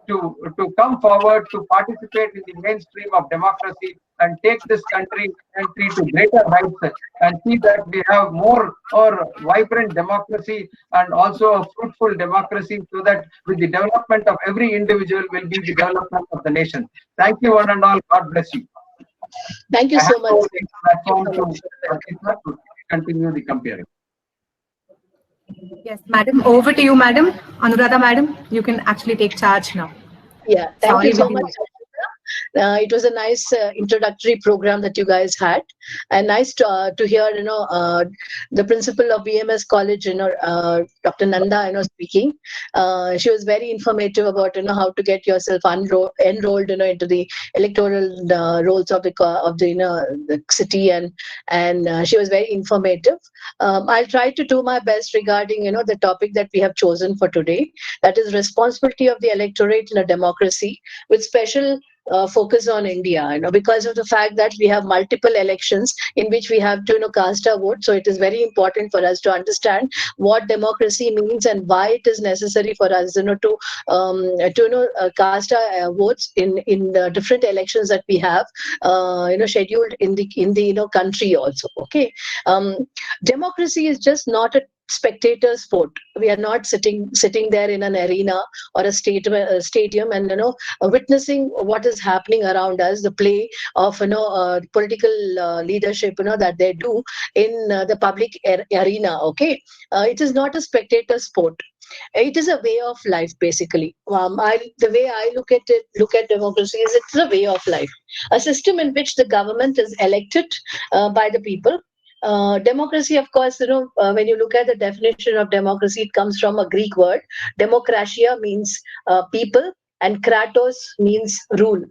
to come forward to participate in the mainstream of democracy and take this country to greater heights, and see that we have more or vibrant democracy and also a fruitful democracy, so that with the development of every individual will be the development of the nation. Thank you one and all. God bless you. Thank you so much. To continue the comparing. Yes, madam. Over to you, madam. Anuradha, madam. You can actually take charge now. Yeah, thank Sorry you so with you. much. It was a nice introductory program that you guys had, and nice to hear the principal of BMS College, Dr. Nanda, speaking. She was very informative about how to get yourself enrolled into the electoral roles of the city, and she was very informative. I'll try to do my best regarding the topic that we have chosen for today, that is responsibility of the electorate in a democracy, with special focus on India, because of the fact that we have multiple elections in which we have to cast our vote. So it is very important for us to understand what democracy means and why it is necessary for us to cast our votes in the different elections that we have scheduled in the country also. Okay, democracy is just not a spectator sport. We are not sitting there in an arena or a stadium and witnessing what is happening around us, the play of political leadership that they do in the public arena. Okay, it is not a spectator sport. It is a way of life, basically. The way I look at democracy is it's a way of life, a system in which the government is elected by the people. Democracy, of course, when you look at the definition of democracy, it comes from a Greek word. Demokratia means people, and kratos means rule.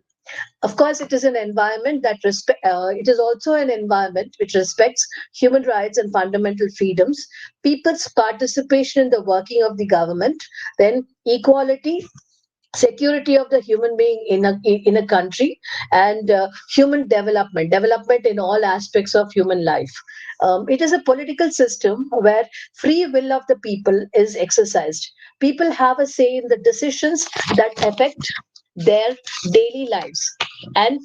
Of course, it is an environment that it is also an environment which respects human rights and fundamental freedoms, people's participation in the working of the government, then equality, security of the human being in a country, and human development in all aspects of human life. It is a political system where free will of the people is exercised. People have a say in the decisions that affect their daily lives, and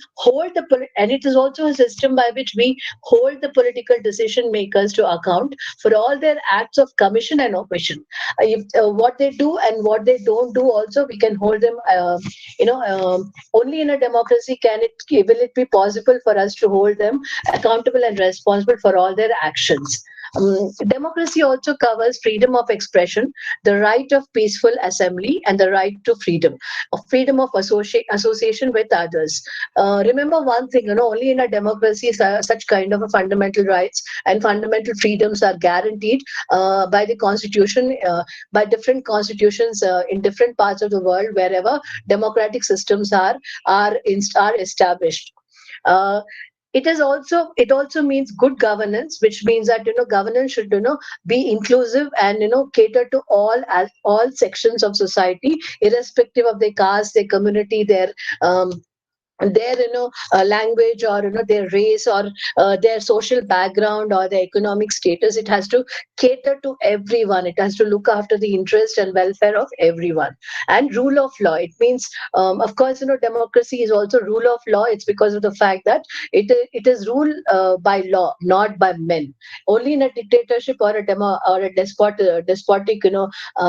and it is also a system by which we hold the political decision makers to account for all their acts of commission and omission. What they do and what they don't do also, we can hold them only in a democracy will it be possible for us to hold them accountable and responsible for all their actions. Democracy also covers freedom of expression, the right of peaceful assembly, and the right to freedom of association with others. Remember one thing, only in a democracy such kind of a fundamental rights and fundamental freedoms are guaranteed by the constitution, by different constitutions in different parts of the world, wherever democratic systems are established. It also means good governance, which means that governance should be inclusive and cater to all sections of society, irrespective of their caste, their community, their their language, or their race, or their social background, or their economic status. It has to cater to everyone. It has to look after the interest and welfare of everyone. And rule of law, it means, of course, democracy is also rule of law. It's because of the fact that it is ruled by law, not by men. Only in a dictatorship or a despotic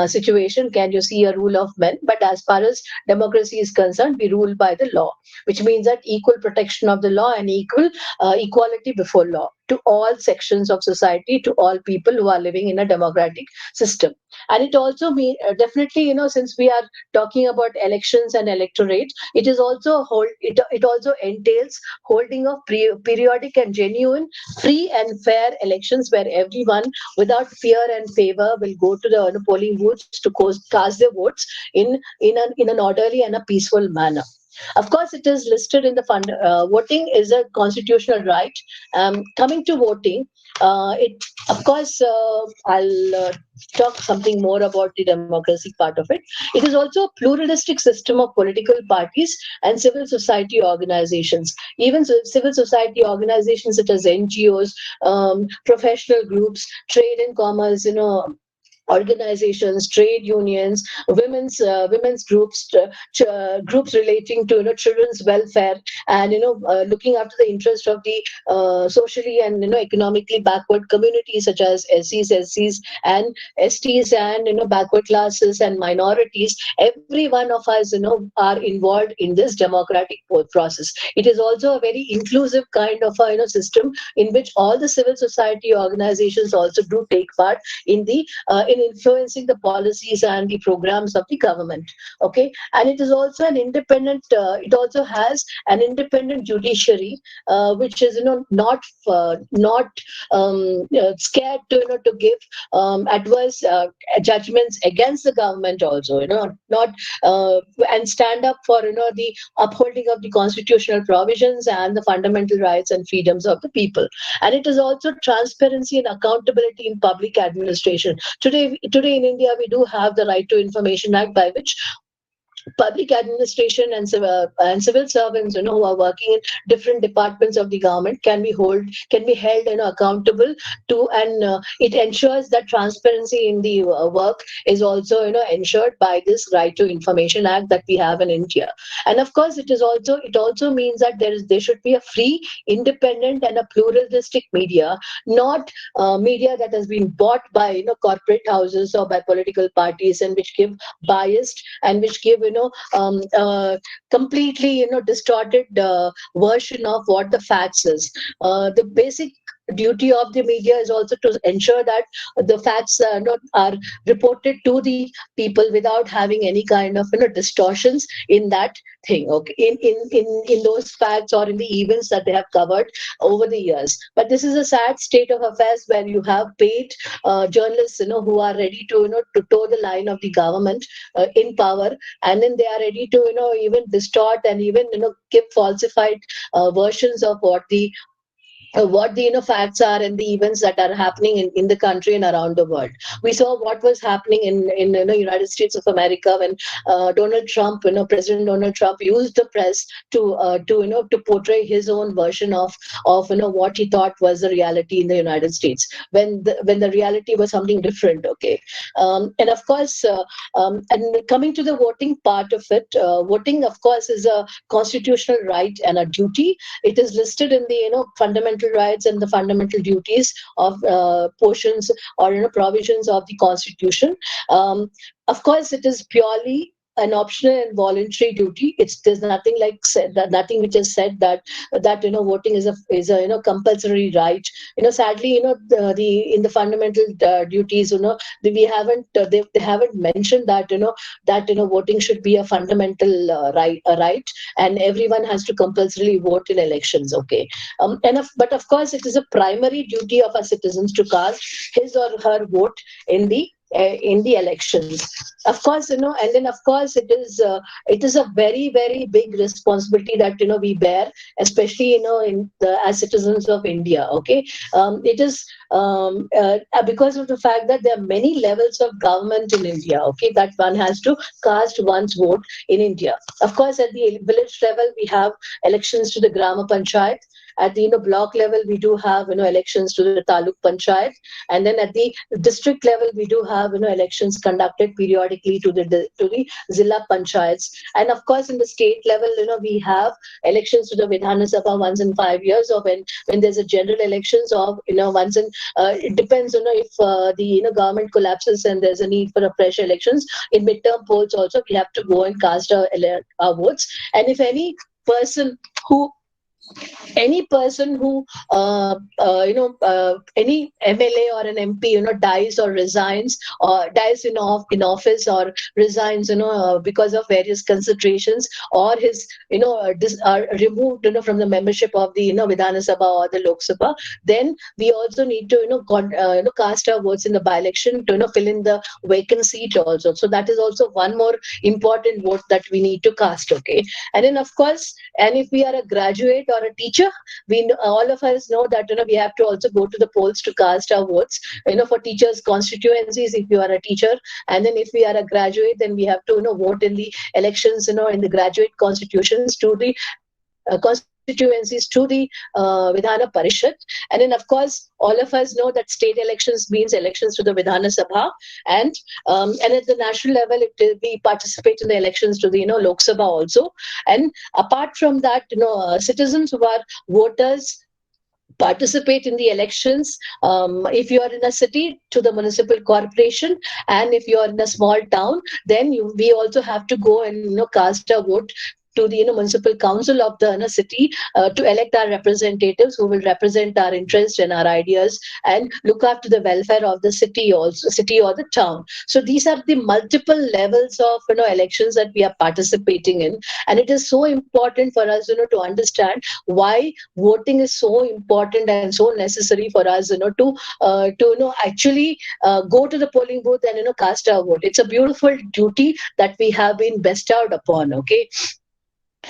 situation can you see a rule of men. But as far as democracy is concerned, we rule by the law, which means that equal protection of the law and equality before law to all sections of society, to all people who are living in a democratic system. And it also means, definitely, since we are talking about elections and electorate, it is also it also entails holding of periodic and genuine, free and fair elections, where everyone, without fear and favor, will go to the polling booths to cast their votes in an orderly and a peaceful manner. Of course, it is listed in the fund. Voting is a constitutional right. Coming to voting, it of course, I'll talk something more about the democracy part of it. It is also a pluralistic system of political parties and civil society organizations. Even civil society organizations such as NGOs, professional groups, trade and commerce, organizations, trade unions, women's groups, groups relating to children's welfare, and looking after the interest of the socially and economically backward communities such as SCs and STs, and backward classes and minorities. Every one of us are involved in this democratic process. It is also a very inclusive kind of a system in which all the civil society organizations also do take part in the in influencing the policies and the programs of the government. Okay, and it is also an independent. It also has an independent judiciary, which is not scared to give adverse judgments against the government. Also, not and stand up for the upholding of the constitutional provisions and the fundamental rights and freedoms of the people. And it is also transparency and accountability in public administration. Today in India, we do have the Right to Information Act, by which public administration and civil servants who are working in different departments of the government can be held accountable to, and it ensures that transparency in the work is also ensured by this Right to Information Act that we have in India. And of course, it also means that there should be a free, independent and a pluralistic media, not media that has been bought by corporate houses or by political parties, and which give biased and which give completely distorted version of what the facts is. The basic duty of the media is also to ensure that the facts are reported to the people without having any kind of distortions in that thing, okay, in those facts or in the events that they have covered over the years. But this is a sad state of affairs, where you have paid journalists who are ready to toe the line of the government in power, and then they are ready to even distort and even give falsified versions of what the facts are and the events that are happening in the country and around the world. We saw what was happening in United States of America when Donald Trump, President Donald Trump, used the press to portray his own version of what he thought was the reality in the United States, when the reality was something different. Okay, and of course, and coming to the voting part of it, voting, of course, is a constitutional right and a duty. It is listed in the fundamental rights and the fundamental duties of portions or provisions of the Constitution. Of course, it is purely an optional and voluntary duty. There's nothing nothing which is said that voting is a compulsory right. Sadly, in the fundamental duties, we haven't they haven't mentioned that voting should be a fundamental right, and everyone has to compulsorily vote in elections. Okay, but of course, it is a primary duty of our citizens to cast his or her vote in the in the elections. Of course, and then of course it is a very, very big responsibility that we bear, especially as citizens of India. Okay, it is because of the fact that there are many levels of government in India. Okay, that one has to cast one's vote in India. Of course, at the village level, we have elections to the Grama Panchayat. At the block level, we do have elections to the Taluk Panchayat, and then at the district level, we do have elections conducted periodically to the Zilla Panchayats, and of course in the state level, we have elections to the Vidhana Sabha once in 5 years, or when there's a general elections of once in it depends if the government collapses and there's a need for a fresh elections. In midterm polls also we have to go and cast our votes, and if any person who any MLA or an MP dies or resigns, or dies in office, or resigns because of various considerations, or his are removed from the membership of the Vidhana Sabha or the Lok Sabha, then we also need to cast our votes in the by-election to fill in the vacant seat also. So that is also one more important vote that we need to cast. Okay, and then of course, and if we are a graduate or a teacher, all of us know that we have to also go to the polls to cast our votes for teachers constituencies if you are a teacher, and then if we are a graduate, then we have to vote in the elections in the graduate constitutions to the constituencies to the Vidhana Parishad. And then of course all of us know that state elections means elections to the Vidhana Sabha, and at the national level we participate in the elections to the Lok Sabha also. And apart from that, citizens who are voters participate in the elections. If you are in a city, to the municipal corporation, and if you are in a small town, then we also have to go and cast a vote to the municipal council of the city to elect our representatives who will represent our interests and our ideas and look after the welfare of the city or the town. So these are the multiple levels of elections that we are participating in, and it is so important for us to understand why voting is so important and so necessary for us to actually go to the polling booth and cast our vote. It's a beautiful duty that we have been bestowed upon. Okay.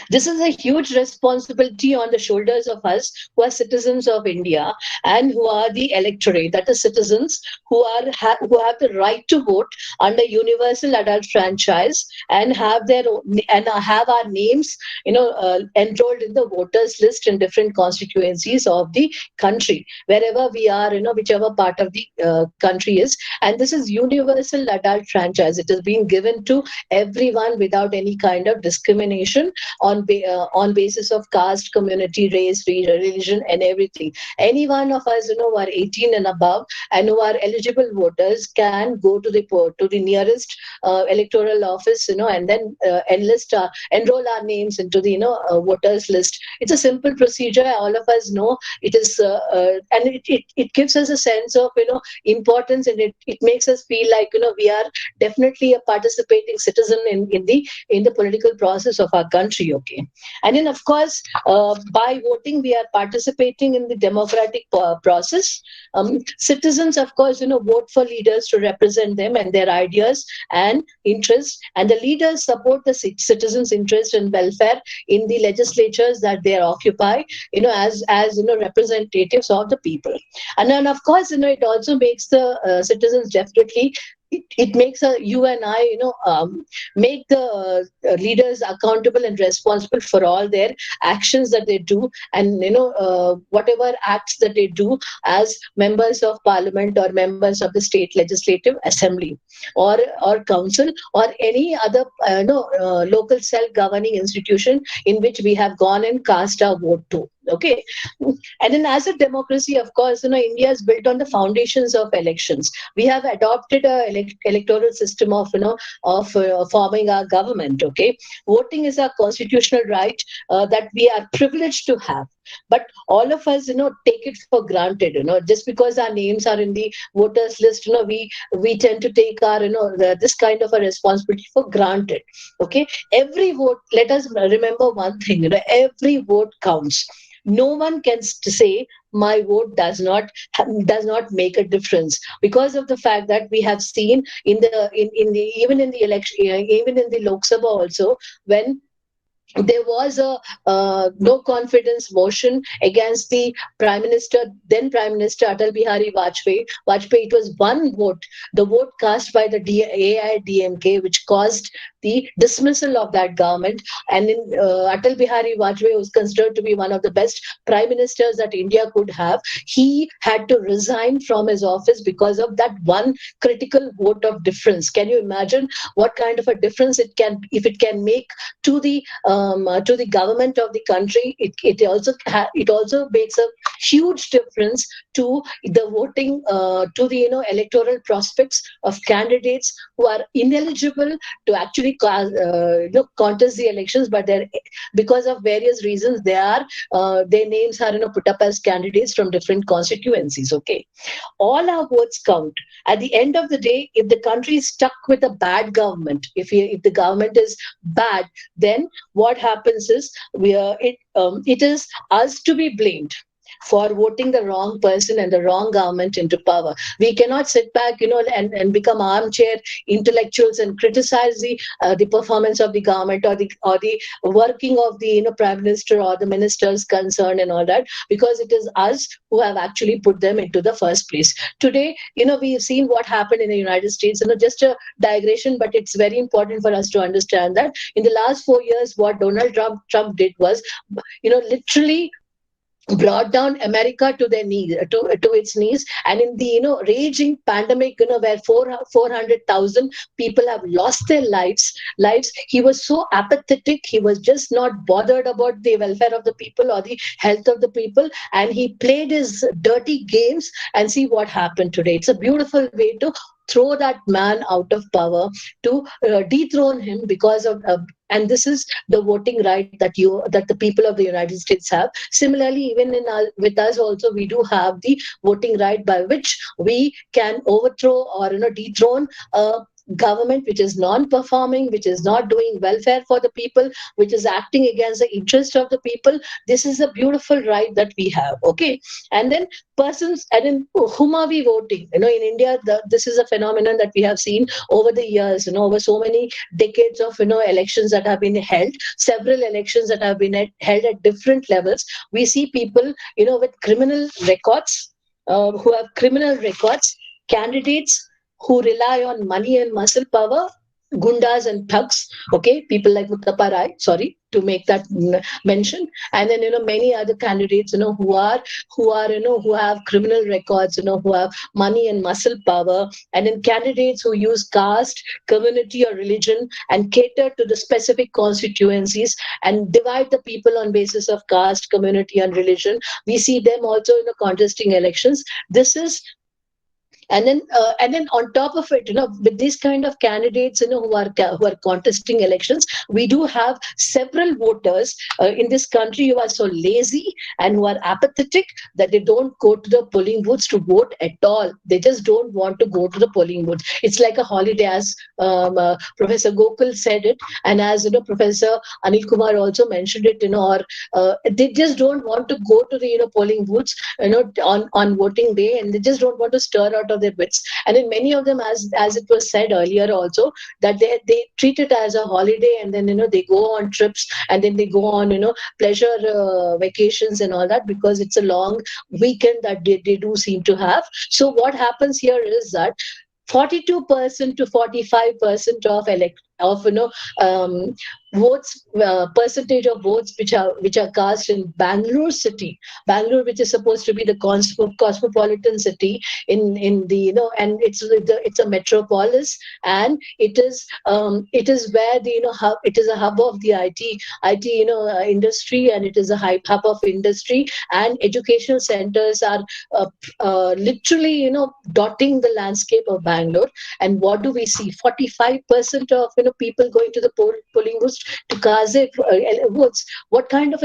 This is a huge responsibility on the shoulders of us who are citizens of India and who are the electorate, that is citizens who have the right to vote under universal adult franchise and have our names enrolled in the voters list in different constituencies of the country, wherever we are, whichever part of the country is. And this is universal adult franchise. It is being given to everyone without any kind of discrimination on basis of caste, community, race, religion, and everything. Any one of us, who are 18 and above and who are eligible voters can go to the nearest electoral office, and then enroll our names into the voters list. It's a simple procedure. All of us know it is, and it gives us a sense of importance, and it makes us feel like we are definitely a participating citizen in the political process of our country. Okay, and then of course by voting we are participating in the democratic process. Citizens of course vote for leaders to represent them and their ideas and interests, and the leaders support the citizens' interest and welfare in the legislatures that they occupy as representatives of the people. And then of course it also makes the citizens definitely, it makes you and I, make the leaders accountable and responsible for all their actions that they do, and whatever acts that they do as members of parliament or members of the state legislative assembly or council or any other local self-governing institution in which we have gone and cast our vote to. Okay, and then as a democracy, of course, India is built on the foundations of elections. We have adopted a electoral system of forming our government. Okay, voting is a constitutional right that we are privileged to have. But all of us, take it for granted, just because our names are in the voters list, we tend to take our, this kind of a responsibility for granted. Okay. Every vote, let us remember one thing, every vote counts. No one can say my vote does not make a difference, because of the fact that we have seen in the even in the election, even in the Lok Sabha also, when there was a no confidence motion against the then Prime Minister Atal Bihari Vajpayee. It was one vote, the vote cast by the AIDMK, which caused the dismissal of that government. And Atal Bihari Vajpayee was considered to be one of the best prime ministers that India could have. He had to resign from his office because of that one critical vote of difference. Can you imagine what kind of a difference it can, if it can make to the government of the country? It also makes a huge difference to the voting, to the electoral prospects of candidates who are ineligible to actually contest the elections, but they're, because of various reasons, their names are put up as candidates from different constituencies. Okay, all our votes count. At the end of the day, if the country is stuck with a bad government, if the government is bad, then what happens is it is us to be blamed for voting the wrong person and the wrong government into power. We cannot sit back, and become armchair intellectuals and criticize the performance of the government or the working of the prime minister or the ministers concerned and all that, because it is us who have actually put them into the first place. Today, we have seen what happened in the United States. Just a digression, but it's very important for us to understand that in the last 4 years, what Donald Trump did was, literally brought down America to their knees, to its knees, and in the raging pandemic, where 400,000 people have lost their lives. He was so apathetic. He was just not bothered about the welfare of the people or the health of the people, and he played his dirty games. And see what happened today. It's a beautiful way to throw that man out of power, to dethrone him because of and this is the voting right that the people of the United States have. Similarly, even with us also, we do have the voting right by which we can overthrow or dethrone government which is non-performing, which is not doing welfare for the people, which is acting against the interest of the people. This is a beautiful right that we have. Okay, and then persons, and then whom are we voting? In India, this is a phenomenon that we have seen over the years. Over so many decades of elections that have been held, several elections that have been held at different levels. We see people with criminal records, who have criminal records, candidates who rely on money and muscle power, gundas and thugs, okay, people like Muttappa Rai, sorry to make that mention, and then many other candidates who have criminal records, who have money and muscle power, and then candidates who use caste, community or religion and cater to the specific constituencies and divide the people on basis of caste, community and religion. We see them also contesting elections. This is and then on top of it, with these kind of candidates, who are contesting elections, we do have several voters in this country who are so lazy and who are apathetic that they don't go to the polling booths to vote at all. They just don't want to go to the polling booths. It's like a holiday, as Professor Gokul said it, and as Professor Anil Kumar also mentioned it. They just don't want to go to the polling booths, on voting day, and they just don't want to stir out of their wits. And then many of them, as it was said earlier also, that they treat it as a holiday, and then they go on trips, and then they go on pleasure vacations and all that, because it's a long weekend that they do seem to have. So what happens here is that 42% to 45% of votes, percentage of votes which are cast in Bangalore city, which is supposed to be the cosmopolitan city in the and it's a metropolis, and it is where the it is a hub of the IT industry, and it is a hub of industry, and educational centers are literally dotting the landscape of Bangalore. And what do we see? 45% of people going to the polling booths reduced to Kaze votes, what kind of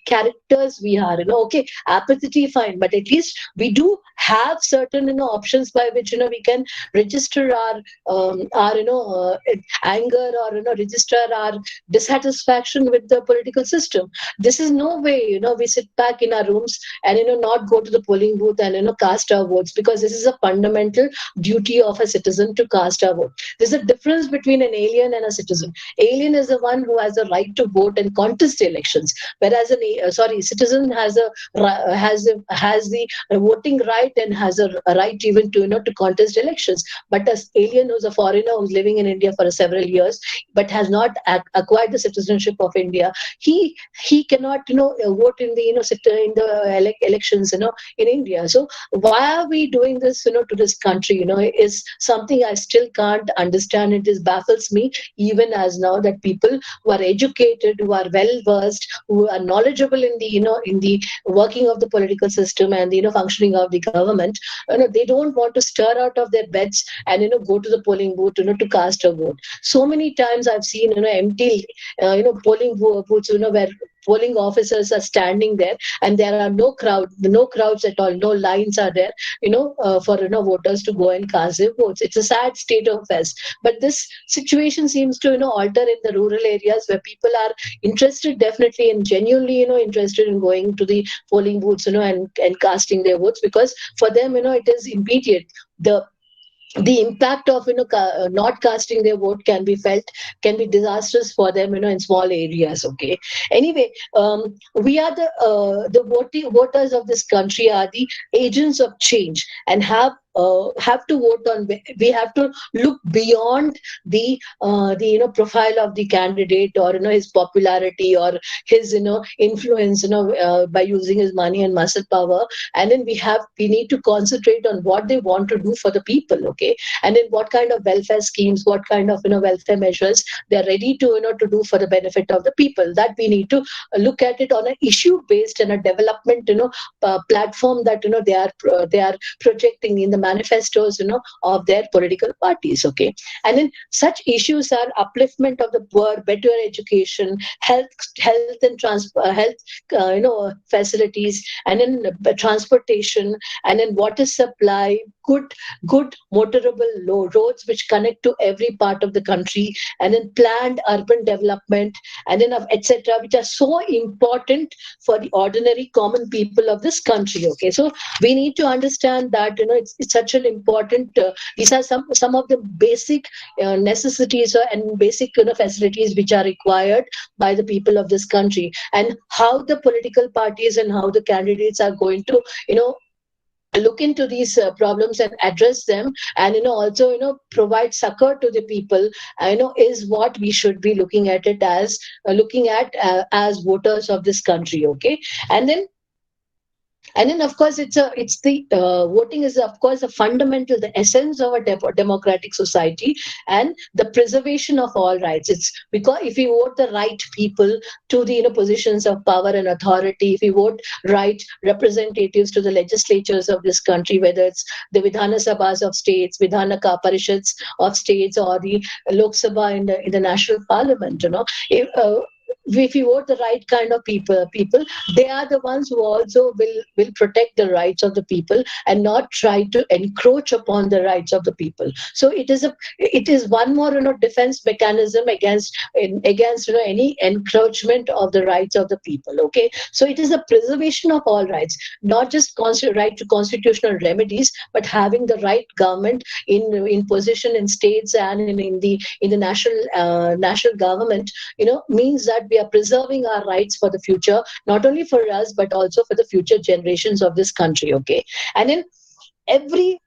characters we are. Okay, apathy, fine, but at least we do have certain options by which we can register our anger, or register our dissatisfaction with the political system. This is no way we sit back in our rooms and not go to the polling booth and cast our votes, because this is a fundamental duty of a citizen to cast our vote. There's a difference between an alien and a citizen. Alien is the one who has the right to vote and contest the elections, whereas citizen has the voting right and has a right even to contest elections. But as alien who's a foreigner who's living in India for several years but has not acquired the citizenship of India, he cannot vote in the elections in India. So why are we doing this to this country is something I still can't understand. It baffles me even as now, that people who are educated, who are well versed, who are knowledgeable in the working of the political system and the functioning of the government, they don't want to stir out of their beds and go to the polling booth to cast a vote. So many times I've seen empty polling booths where polling officers are standing there and there are no crowds at all, no lines are there for voters to go and cast their votes. It's a sad state of affairs, but this situation seems to alter in the rural areas where people are interested, definitely, and genuinely interested in going to the polling booths and casting their votes, because for them it is immediate. The impact of not casting their vote can be disastrous for them in small areas. Okay, anyway, we are the voters of this country are the agents of change and have to vote on. We have to look beyond the profile of the candidate, or his popularity, or his influence by using his money and muscle power, and then we need to concentrate on what they want to do for the people. Okay, and then what kind of welfare schemes, what kind of welfare measures they are ready to do for the benefit of the people. That we need to look at it on an issue based and a development platform that they are projecting in the manifestos of their political parties. Okay, and then such issues are upliftment of the poor, better education, health and health facilities, and then transportation, and then water supply, good motorable roads which connect to every part of the country, and then planned urban development, and then etc., which are so important for the ordinary common people of this country. Okay, so we need to understand that it's such an important these are some of the basic necessities and basic facilities which are required by the people of this country, and how the political parties and how the candidates are going to look into these problems and address them, and also provide succor to the people is what we should be looking at it as as voters of this country. Okay, and then of course it's the voting is of course a fundamental, the essence of a democratic society, and the preservation of all rights. It's because if we vote the right people to the positions of power and authority, if we vote right representatives to the legislatures of this country, whether it's the Vidhana Sabhas of states, Vidhana Parishads of states, or the Lok Sabha in the national parliament, if you vote the right kind of people, they are the ones who also will protect the rights of the people and not try to encroach upon the rights of the people. So it is one more defense mechanism against any encroachment of the rights of the people. Okay, so it is a preservation of all rights, not just right to constitutional remedies, but having the right government in position in states and in the national government means that we are preserving our rights for the future, not only for us but also for the future generations of this country. Okay, and then every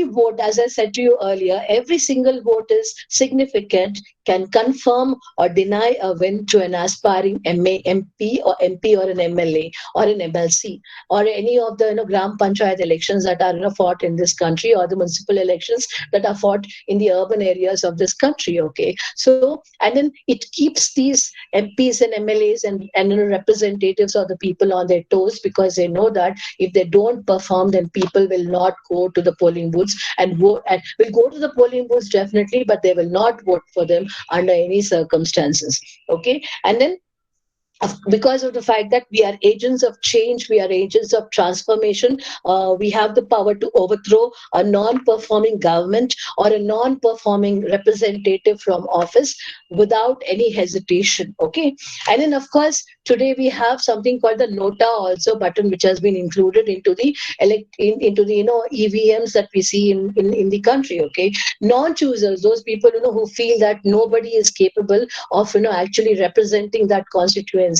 vote, as I said to you earlier, every single vote is significant, can confirm or deny a win to an aspiring MP or an MLA or an MLC, or any of the Gram Panchayat elections that are fought in this country, or the municipal elections that are fought in the urban areas of this country. Okay, so and then it keeps these MPs and MLAs and representatives of the people on their toes, because they know that if they don't perform, then people will not go to the polling booths and vote, and will go to the polling booths definitely, but they will not vote for them under any circumstances. Okay, and then because of the fact that we are agents of change, we are agents of transformation, we have the power to overthrow a non-performing government or a non-performing representative from office without any hesitation. Okay, and then of course today we have something called the Nota also button, which has been included into the into the EVMs that we see in the country. Okay, non-choosers, those people who feel that nobody is capable of actually representing that constituency,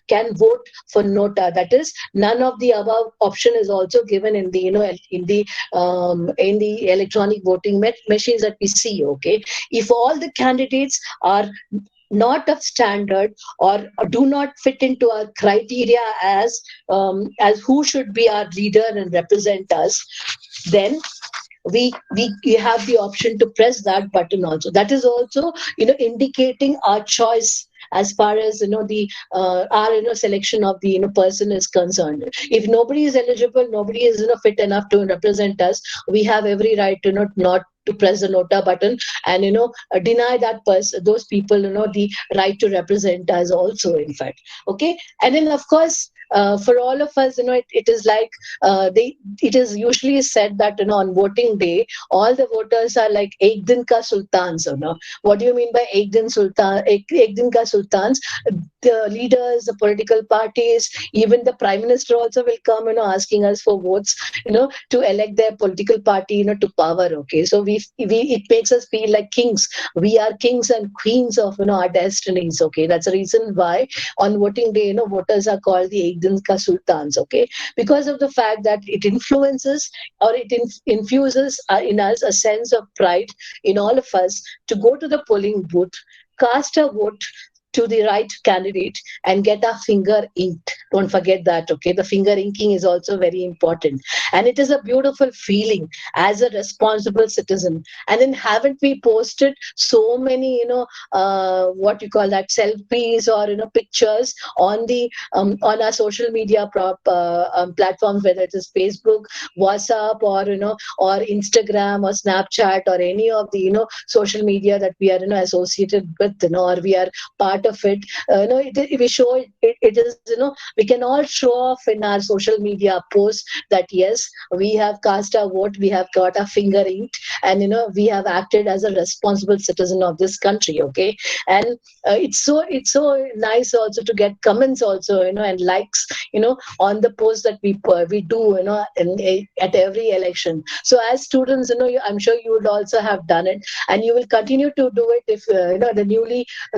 can vote for Nota. That is, none of the above option is also given in the in the electronic voting machines that we see. Okay, if all the candidates are not of standard or do not fit into our criteria as who should be our leader and represent us, then we have the option to press that button also. That is also indicating our choice as far as the our selection of the person is concerned. If nobody is eligible, nobody is fit enough to represent us, we have every right to not to press the Nota button and deny that person, those people the right to represent us also, in fact. Okay, and then of course for all of us, it is like it is usually said that on voting day, all the voters are like Ek Din Ka Sultans. What do you mean by Ek Din Ka Sultans? The leaders, the political parties, even the Prime Minister also will come asking us for votes to elect their political party to power. Okay, so it makes us feel like kings. We are kings and queens of our destinies. Okay, that's the reason why on voting day voters are called the Ek Din Ka Sultans. Okay, because of the fact that it influences or it infuses in us a sense of pride in all of us to go to the polling booth, cast a vote to the right candidate and get our finger inked. Don't forget that. Okay, the finger inking is also very important, and it is a beautiful feeling as a responsible citizen. And then haven't we posted so many what you call that, selfies or pictures on the on our social media platforms, whether it is Facebook, WhatsApp, or or Instagram or Snapchat or any of the social media that we are associated with, or we are part of it. We show it is we can all show off in our social media posts that yes, we have cast our vote, we have got our finger inked, and we have acted as a responsible citizen of this country. Okay, and it's so nice also to get comments also and likes on the posts that we do at every election. So as students, I'm sure you would also have done it, and you will continue to do it if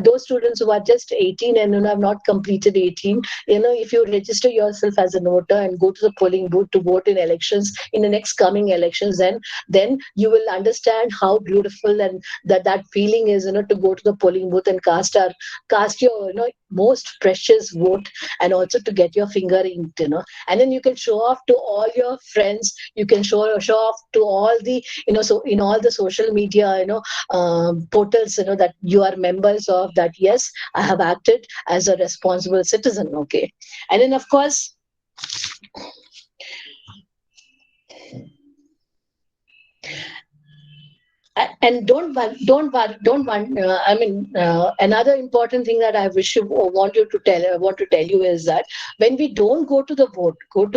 those students who are just 18 and have not completed 18, if you register yourself as a voter and go to the polling booth to vote in elections, in the next coming elections, then you will understand how beautiful and that feeling is to go to the polling booth and cast your most precious vote, and also to get your finger inked, and then you can show off to all your friends, you can show off to all the so in all the social media portals that you are members of, that yes, I have acted as a responsible citizen. Okay, and then of course and don't worry. I mean, another important thing that I want to tell you is that when we don't go to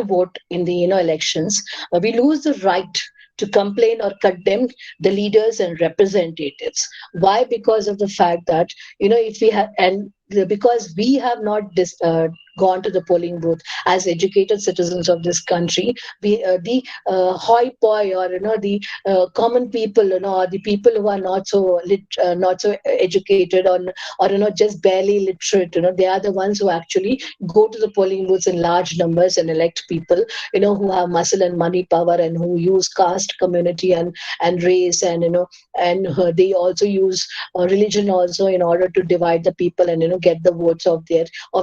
vote in the elections, we lose the right to complain or condemn the leaders and representatives. Why? Because of the fact that if we have because we have not gone to the polling booth as educated citizens of this country, we the hoi poi or the common people, or the people who are not so educated or just barely literate, they are the ones who actually go to the polling booths in large numbers and elect people who have muscle and money power, and who use caste, community and race, and they also use religion also in order to divide the people and get the votes of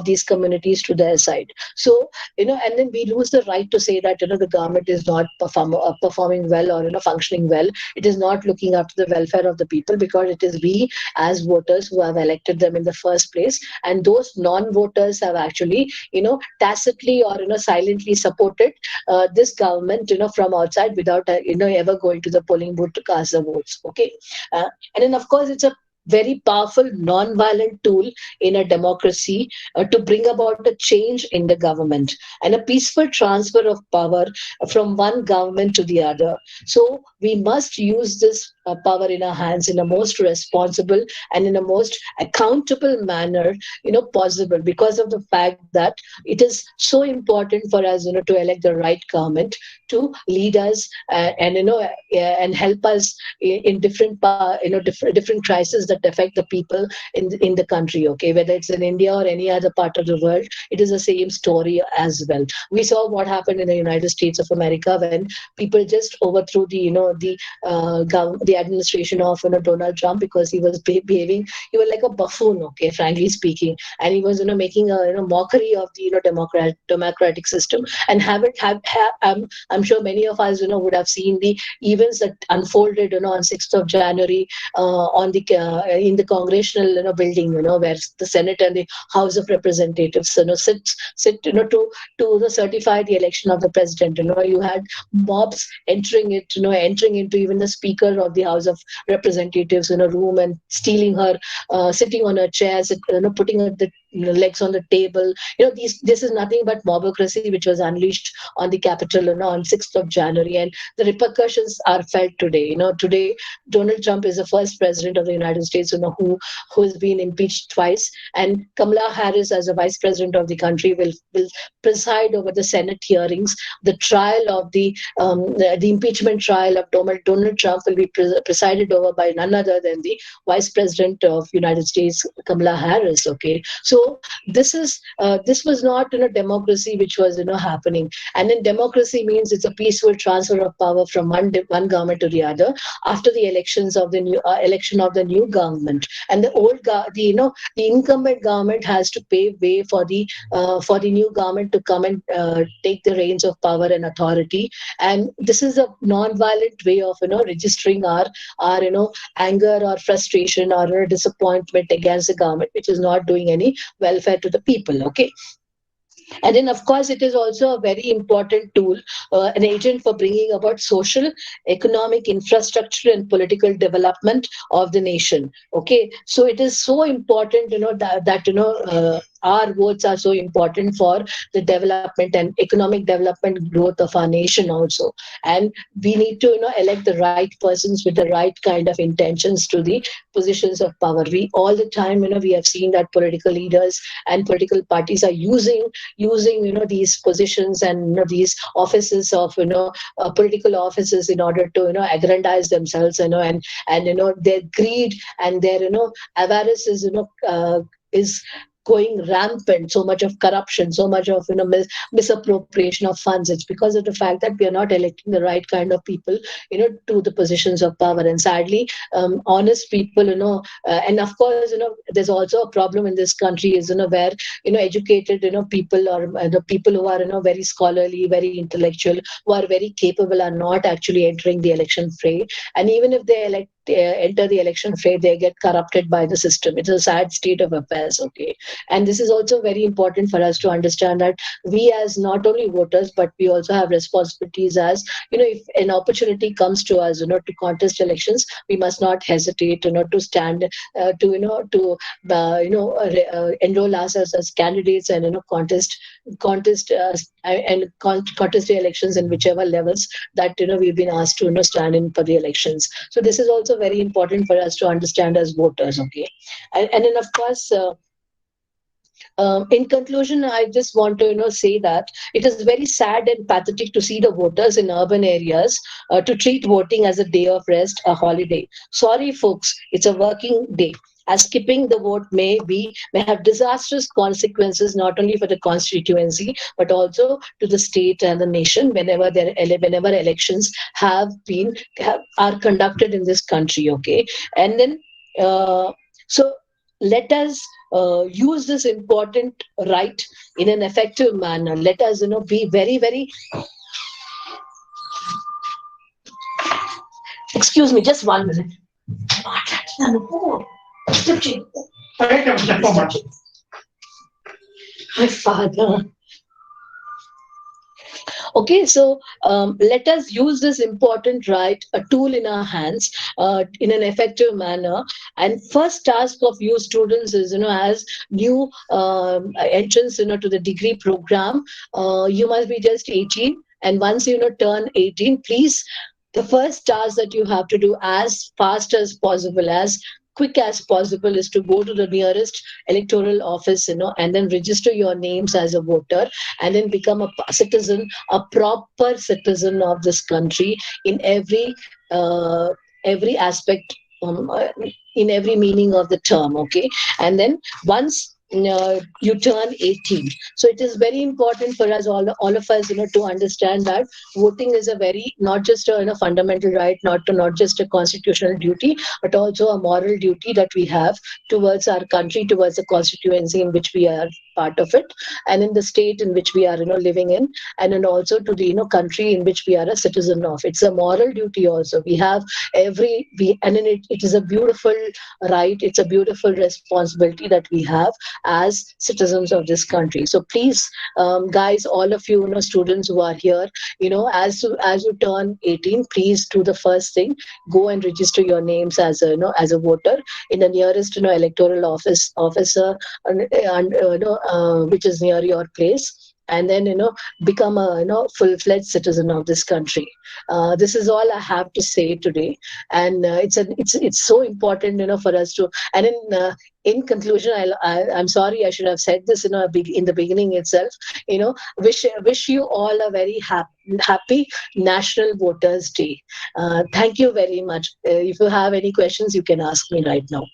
these communities to their side. So and then we lose the right to say that the government is not performing well or functioning well. It is not looking after the welfare of the people, because it is we as voters who have elected them in the first place, and those non-voters have actually tacitly or silently supported this government from outside without ever going to the polling booth to cast the votes. Okay, and then of course it's a very powerful non-violent tool in a democracy to bring about a change in the government and a peaceful transfer of power from one government to the other. So we must use this power in our hands in a most responsible and in a most accountable manner, possible, because of the fact that it is so important for us, to elect the right government to lead us and help us in different crises that affect the people in the country. Okay, whether it's in India or any other part of the world, it is the same story as well. We saw what happened in the United States of America when people just overthrew the administration of Donald Trump because he was behaving. He was like a buffoon. Okay, frankly speaking, and he was making a mockery of the democratic system. And I'm sure many of us would have seen the events that unfolded on 6th of January in the congressional building, where the Senate and the House of Representatives sit to certify the election of the president. You had mobs entering into even the Speaker of the House of Representatives room and stealing her, sitting on her chair, putting her legs on the table. This is nothing but mobocracy which was unleashed on the Capitol on 6th of January, and the repercussions are felt today. Today Donald Trump is the first president of the United States who has been impeached twice, and Kamala Harris, as the vice president of the country, will preside over the Senate hearings. The trial of the impeachment trial of Donald Trump will be presided over by none other than the vice president of United States, Kamala Harris. Okay, so this was not in a democracy which was happening. And in democracy means it's a peaceful transfer of power from one government to the other after the elections of the new election of the new government. And the incumbent government has to pave way for the new government to come and take the reins of power and authority. And this is a non-violent way of registering our anger or frustration or disappointment against the government, which is not doing any welfare to the people. Okay. And then, of course, it is also a very important tool, an agent for bringing about social, economic, infrastructure, and political development of the nation. Okay, so it is so important, that our votes are so important for the development and economic development growth of our nation also. And we need to elect the right persons with the right kind of intentions to the positions of power. We all the time we have seen that political leaders and political parties are using these positions and these offices of political offices in order to aggrandize themselves, and their greed and their avarice is going rampant. So much of corruption, so much of misappropriation of funds. It's because of the fact that we are not electing the right kind of people to the positions of power. And sadly, honest people and of course there's also a problem in this country is where educated people, or the people who are very scholarly, very intellectual, who are very capable, are not actually entering the election fray. And even if they enter the election fray, they get corrupted by the system. It's a sad state of affairs. Okay, and this is also very important for us to understand that we, as not only voters, but we also have responsibilities as if an opportunity comes to us to contest elections, we must not hesitate to stand to enroll ourselves as candidates and contest the elections in whichever levels that we've been asked to stand in for the elections. So this is also very important for us to understand as voters. Okay, and then of course, in conclusion, I just want to say that it is very sad and pathetic to see the voters in urban areas to treat voting as a day of rest, a holiday. Sorry, folks, it's a working day. As skipping the vote may have disastrous consequences not only for the constituency but also to the state and the nation whenever elections are conducted in this country. Okay, and then so let us use this important right in an effective manner. Let us be very, very. Excuse me, just 1 minute. My father. Okay, so let us use this important right, a tool in our hands, in an effective manner. And first task of you students is, as new entrance, to the degree program, you must be just 18. And once you turn 18, please, the first task that you have to do as fast as possible, as quick as possible, is to go to the nearest electoral office, and then register your names as a voter, and then become a citizen, a proper citizen of this country in every aspect, in every meaning of the term. Okay, and then once you turn 18, so it is very important for us, all of us, to understand that voting is a very, not just a fundamental right, not just a constitutional duty, but also a moral duty that we have towards our country, towards the constituency in which we are part of it, and in the state in which we are living in, and then also to the country in which we are a citizen of. It's a moral duty also. We have and then it is a beautiful right, it's a beautiful responsibility that we have as citizens of this country. So please, guys, all of you, students who are here, as you turn 18, please do the first thing, go and register your names as a voter in the nearest electoral officer, which is near your place, and then become a full-fledged citizen of this country. This is all I have to say today, and it's so important for us to. And in conclusion, I'm sorry, I should have said this in the beginning itself. Wish you all a very happy National Voters Day. Thank you very much. If you have any questions, you can ask me right now.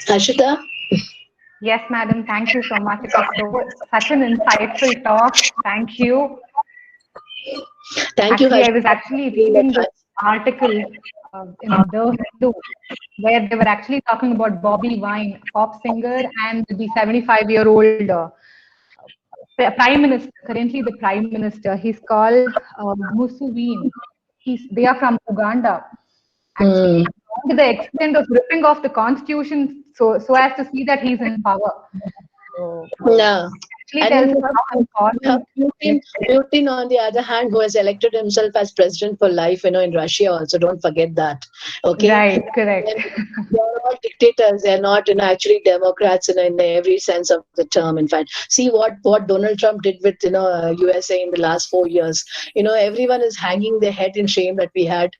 Ashita? Yes, madam. Thank you so much. It was such an insightful talk. Thank you. Thank you. I was actually reading this article in The Hindu, where they were actually talking about Bobby Wine, pop singer, and the 75-year-old Prime Minister, currently the Prime Minister. He's called Museveni. They are from Uganda. Actually, to the extent of ripping off the constitution so as to see that he's in power. So, no. And Putin, on the other hand, who has elected himself as president for life, in Russia also. Don't forget that. Okay. Right. Correct. They are all dictators. They are not, actually Democrats in every sense of the term. In fact, see what Donald Trump did with, USA in the last 4 years. Everyone is hanging their head in shame that we had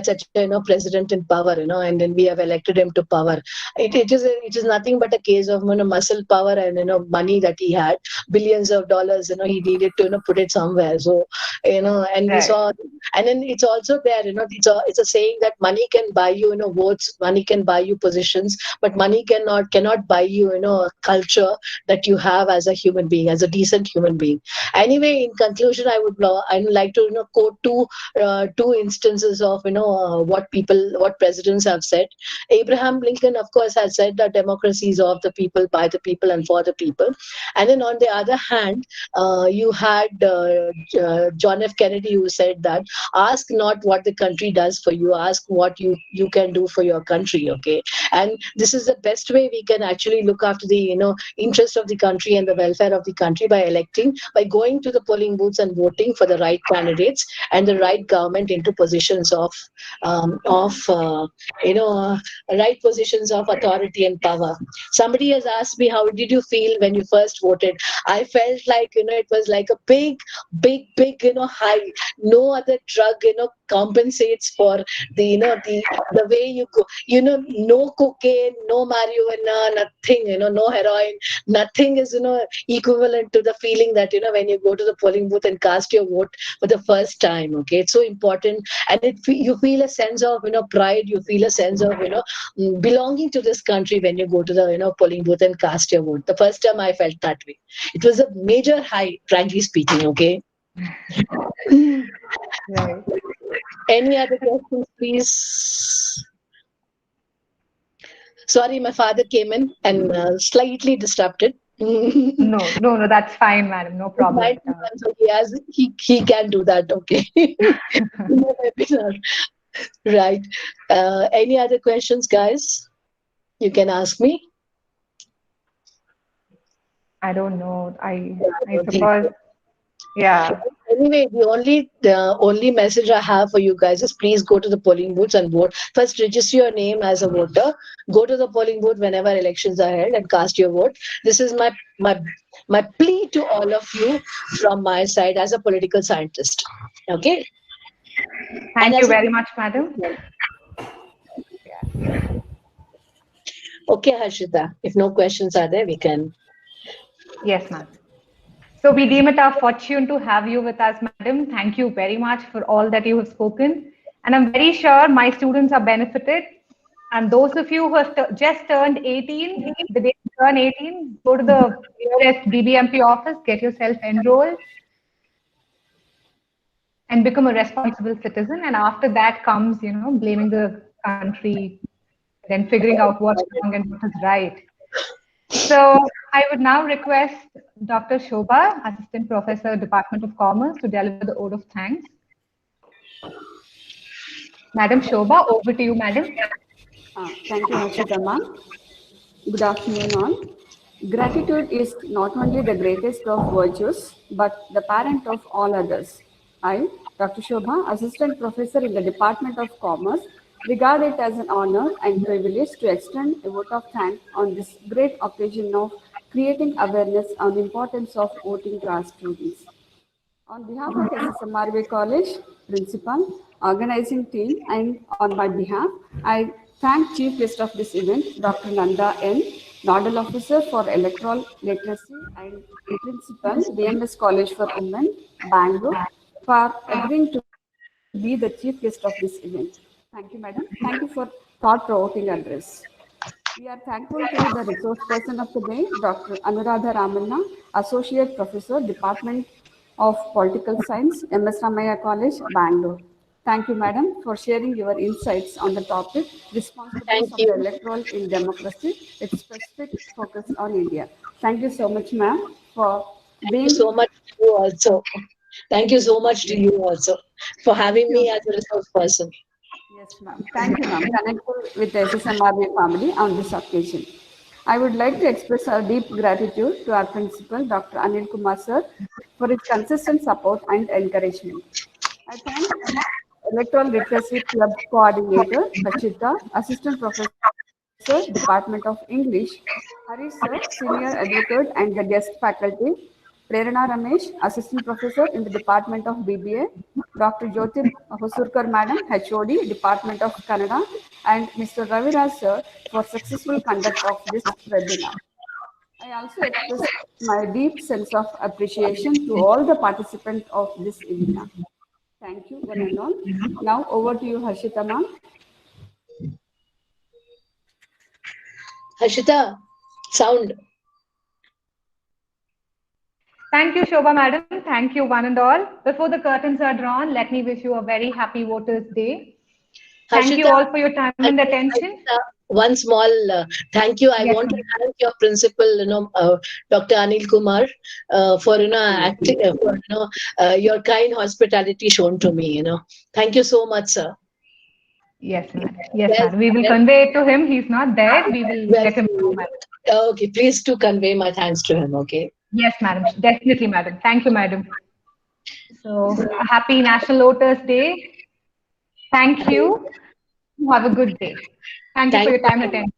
such a president in power, and then we have elected him to power. It is nothing but a case of muscle power and money that he had. Billions of dollars, he needed to put it somewhere. So, and right. We saw, and then it's also there, it's a saying that money can buy you, votes, money can buy you positions, but money cannot buy you, a culture that you have as a human being, as a decent human being. Anyway, in conclusion, I would like to quote two instances of what presidents have said. Abraham Lincoln, of course, has said that democracy is of the people, by the people, and for the people. And then on the other hand, you had John F. Kennedy, who said that ask not what the country does for you, ask what you can do for your country. Okay, and this is the best way we can actually look after the interest of the country and the welfare of the country, by going to the polling booths and voting for the right candidates and the right government into positions of right positions of authority and power. Somebody has asked me, how did you feel when you first voted? I felt like it was like a big high. No other drug compensates for the way you go. No cocaine, no marijuana, nothing. No heroin, nothing is equivalent to the feeling that when you go to the polling booth and cast your vote for the first time. Okay, it's so important, and you feel a sense of pride. You feel a sense of belonging to this country when you go to the polling booth and cast your vote. The first time I felt that way. It was a major high, frankly speaking. Okay. Right. Any other questions, please? Sorry, my father came in and slightly disrupted. No, that's fine, madam. No problem. So he can do that. Okay. Right. Any other questions, guys? You can ask me. I don't know. I suppose. Yeah. Anyway, the only message I have for you guys is please go to the polling booths and vote. First, register your name as a voter. Go to the polling booth whenever elections are held and cast your vote. This is my plea to all of you from my side as a political scientist. Okay. Thank you very much, madam. Okay, Harshita. If no questions are there, we can. Yes, ma'am. So we deem it our fortune to have you with us, madam. Thank you very much for all that you have spoken. And I'm very sure my students are benefited. And those of you who have just turned 18, the day you turn 18, go to the nearest BBMP office, get yourself enrolled, and become a responsible citizen. And after that comes, blaming the country, then figuring out what's wrong and what is right. So I would now request Dr. Shobha, Assistant Professor, Department of Commerce, to deliver the oath of thanks. Madam Shobha, over to you, madam. Thank you, Harshita ma'am. Good afternoon all. Gratitude is not only the greatest of virtues, but the parent of all others. I, Dr. Shobha, Assistant Professor in the Department of Commerce, regard it as an honor and privilege to extend a vote of thanks on this great occasion of creating awareness on the importance of voting to our students. On behalf of SSMRV College, Principal, Organizing Team, and on my behalf, I thank Chief Guest of this event, Dr. Nanda N., Nodal Officer for Electoral Literacy and Principal, BMS College for Women, Bangalore, for agreeing to be the Chief Guest of this event. Thank you, madam. Thank you for thought-provoking address. We are thankful to the resource person of the day, Dr. Anuradha Ramanna, Associate Professor, Department of Political Science, MS Ramaiah College, Bangalore. Thank you, madam, for sharing your insights on the topic, Responsibilities of the Electoral in Democracy, with specific focus on India. Thank you so much, ma'am, for being... Thank you so much to you also. Thank you so much to you also for having me as a resource person. Yes, ma'am. Thank you, ma'am. Connected with the SSMRV family on this occasion. I would like to express our deep gratitude to our principal, Dr. Anil Kumar sir, for his consistent support and encouragement. I thank Electoral Literacy Club Coordinator, Kachita, Assistant Professor, Department of English, Harish sir, Senior Advocate and the guest faculty, Prerana Ramesh, Assistant Professor in the Department of BBA, Dr. Jyotir Hosurkar Madam, HOD, Department of Kannada, and Mr. Raviraj Sir for successful conduct of this webinar. I also express my deep sense of appreciation to all the participants of this webinar. Thank you, one and all. Now over to you, Harshita ma'am. Harshita, sound. Thank you, Shobha madam. Thank you, one and all. Before the curtains are drawn, let me wish you a very happy Voters' Day. Thank Harshita, you all for your time and attention. One small thank you. I want to thank your principal, Dr. Anil Kumar, for acting, for your kind hospitality shown to me. Thank you so much, sir. Yes, ma'am. Yes, ma'am. We will convey it to him. He's not there. We will let him know, madam. Okay, please do convey my thanks to him. Okay. Yes, madam. Definitely, madam. Thank you, madam. So, a happy National Voters' Day. Thank you. Have a good day. Thank you for your time and attention.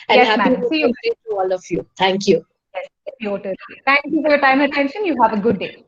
And yes, happy madam. See you to all of you. Thank you. Yes, Voters' Day. Thank you for your time and attention. You have a good day.